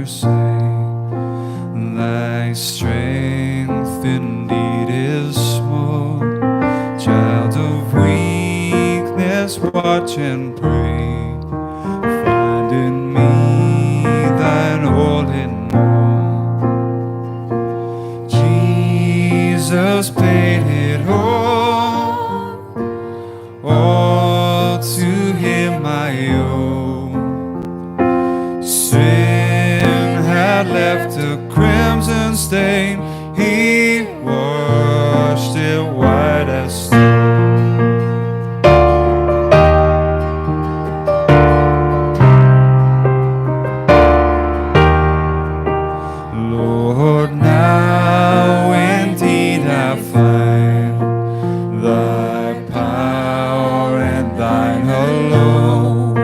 ever say, thy strength indeed is small. Child of weakness, watch and pray. Find in me thine all in all. Jesus paid it all to him I owe. Sin had left a crimson stain, he washed it white as snow. Lord, now indeed I find thy power and thine alone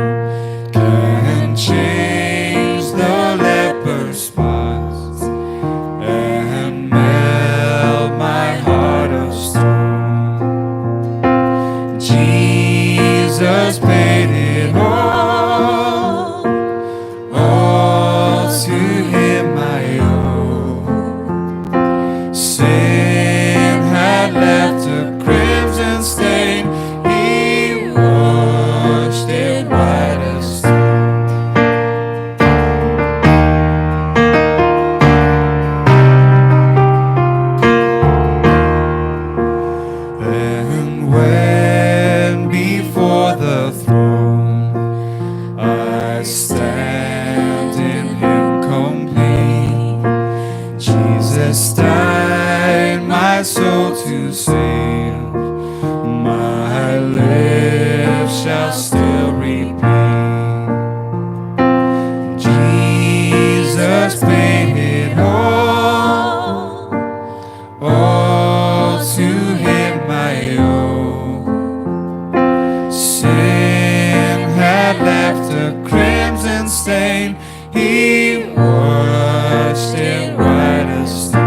can change the leper's spots and melt my heart of stone. Jesus paid it all to him I owe. Sin had left a crimson stain, he washed it white as snow. And when before the throne I stand in him complete, Jesus died my soul to save, my lips shall still repeat. Jesus paid it all to him I owe. Sin had left a crimson stain, he washed it white as snow.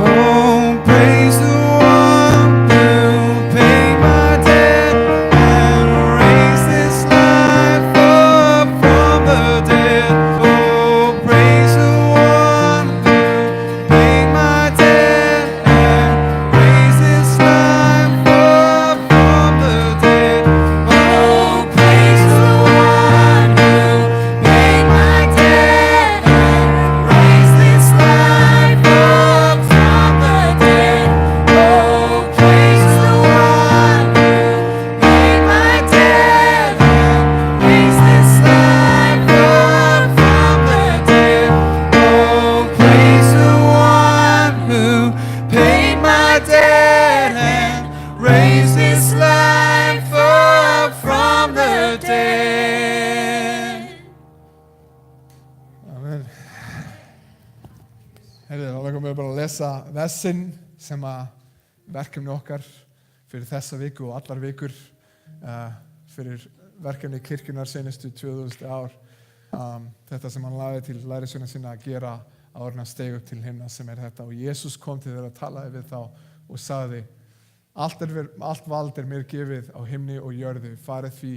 Oh, praise the one who paid my debt and raised this life up from the dead. Oh, praise the one who paid my debt and raised this life up from the dead. Oh, praise the one who paid my debt and raised this life up from the dead. Oh, praise the one who paid my debt and raised this life up from the dead. Oh, praise the one who paid my debt and raised this life up from the dead. Amen. Herri, þá langum við bara að lesa versin sem að verkefni okkar fyrir þessa viku og allar vikur fyrir verkefni kirkjunar senustu 2000 ár. Þetta sem hann lagði til lærisveina sinna að gera áður en hann steig upp til himna sem þetta. Og Jesús kom til þeirra að talaði við þá og sagði, allt vald mér gefið á himni og jörðu, farið því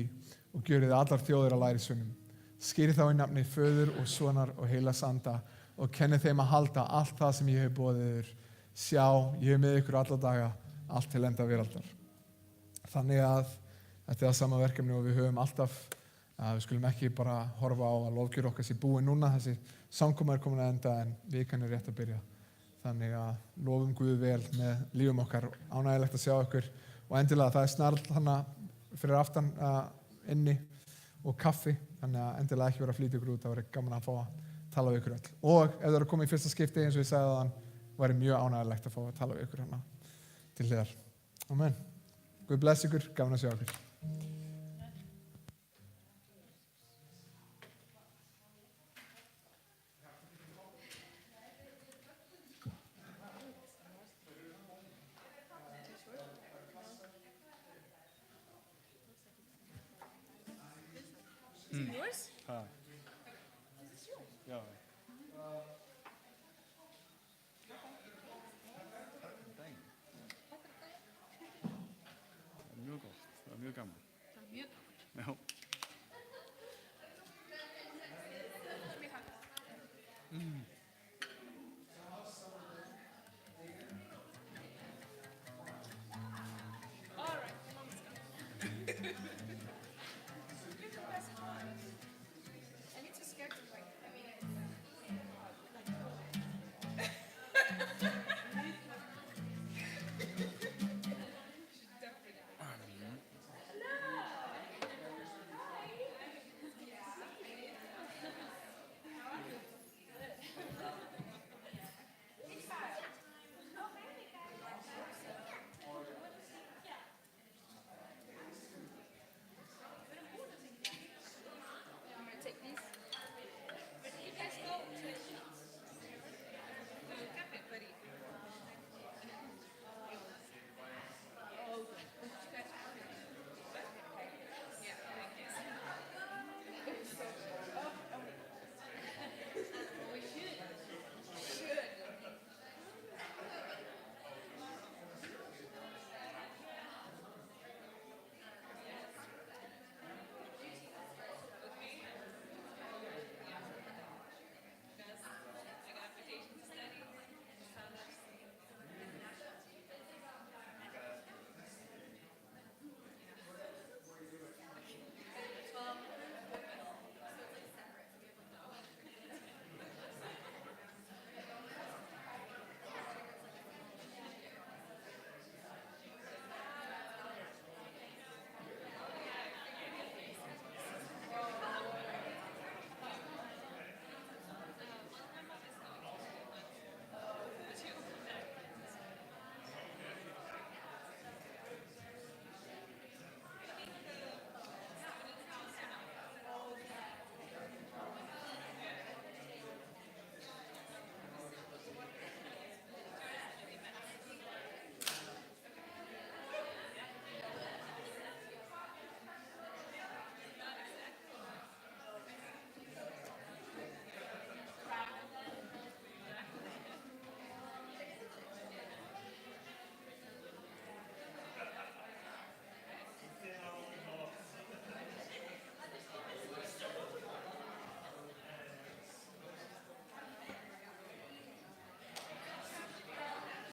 og gjörið allar þjóðir að lærisveinum. Skýrið þá í nafni Föður og Sonar og Heilags Anda og kennið þeim að halda allt það sem ég hef boðið yður. Sjá, ég hef með ykkur alla daga, allt til enda veraldar. Þannig að þetta er það sama verkefni og við höfum alltaf. Við skulum ekki bara horfa á að lofgjör okkar sé búin núna, þessi samkoma komin að enda en vikan rétt að byrja. Þannig að lofum Guð vel með lífum okkar, ánægilegt að sjá ykkur og endilega það er snarl hana fyrir aftan inni og kaffi, þannig að endilega ekki vera að flýta ykkur út, það verður gaman að fá að tala við ykkur öll. Og ef það eru komið í fyrsta skipti eins og ég sagði þann, væri mjög ánægilegt að fá að tala við ykkur hana til hliðar. Amen. Guð bless ykkur, gaman að sjá ykkur. mjög gaman. Það er mjög gaman. Já.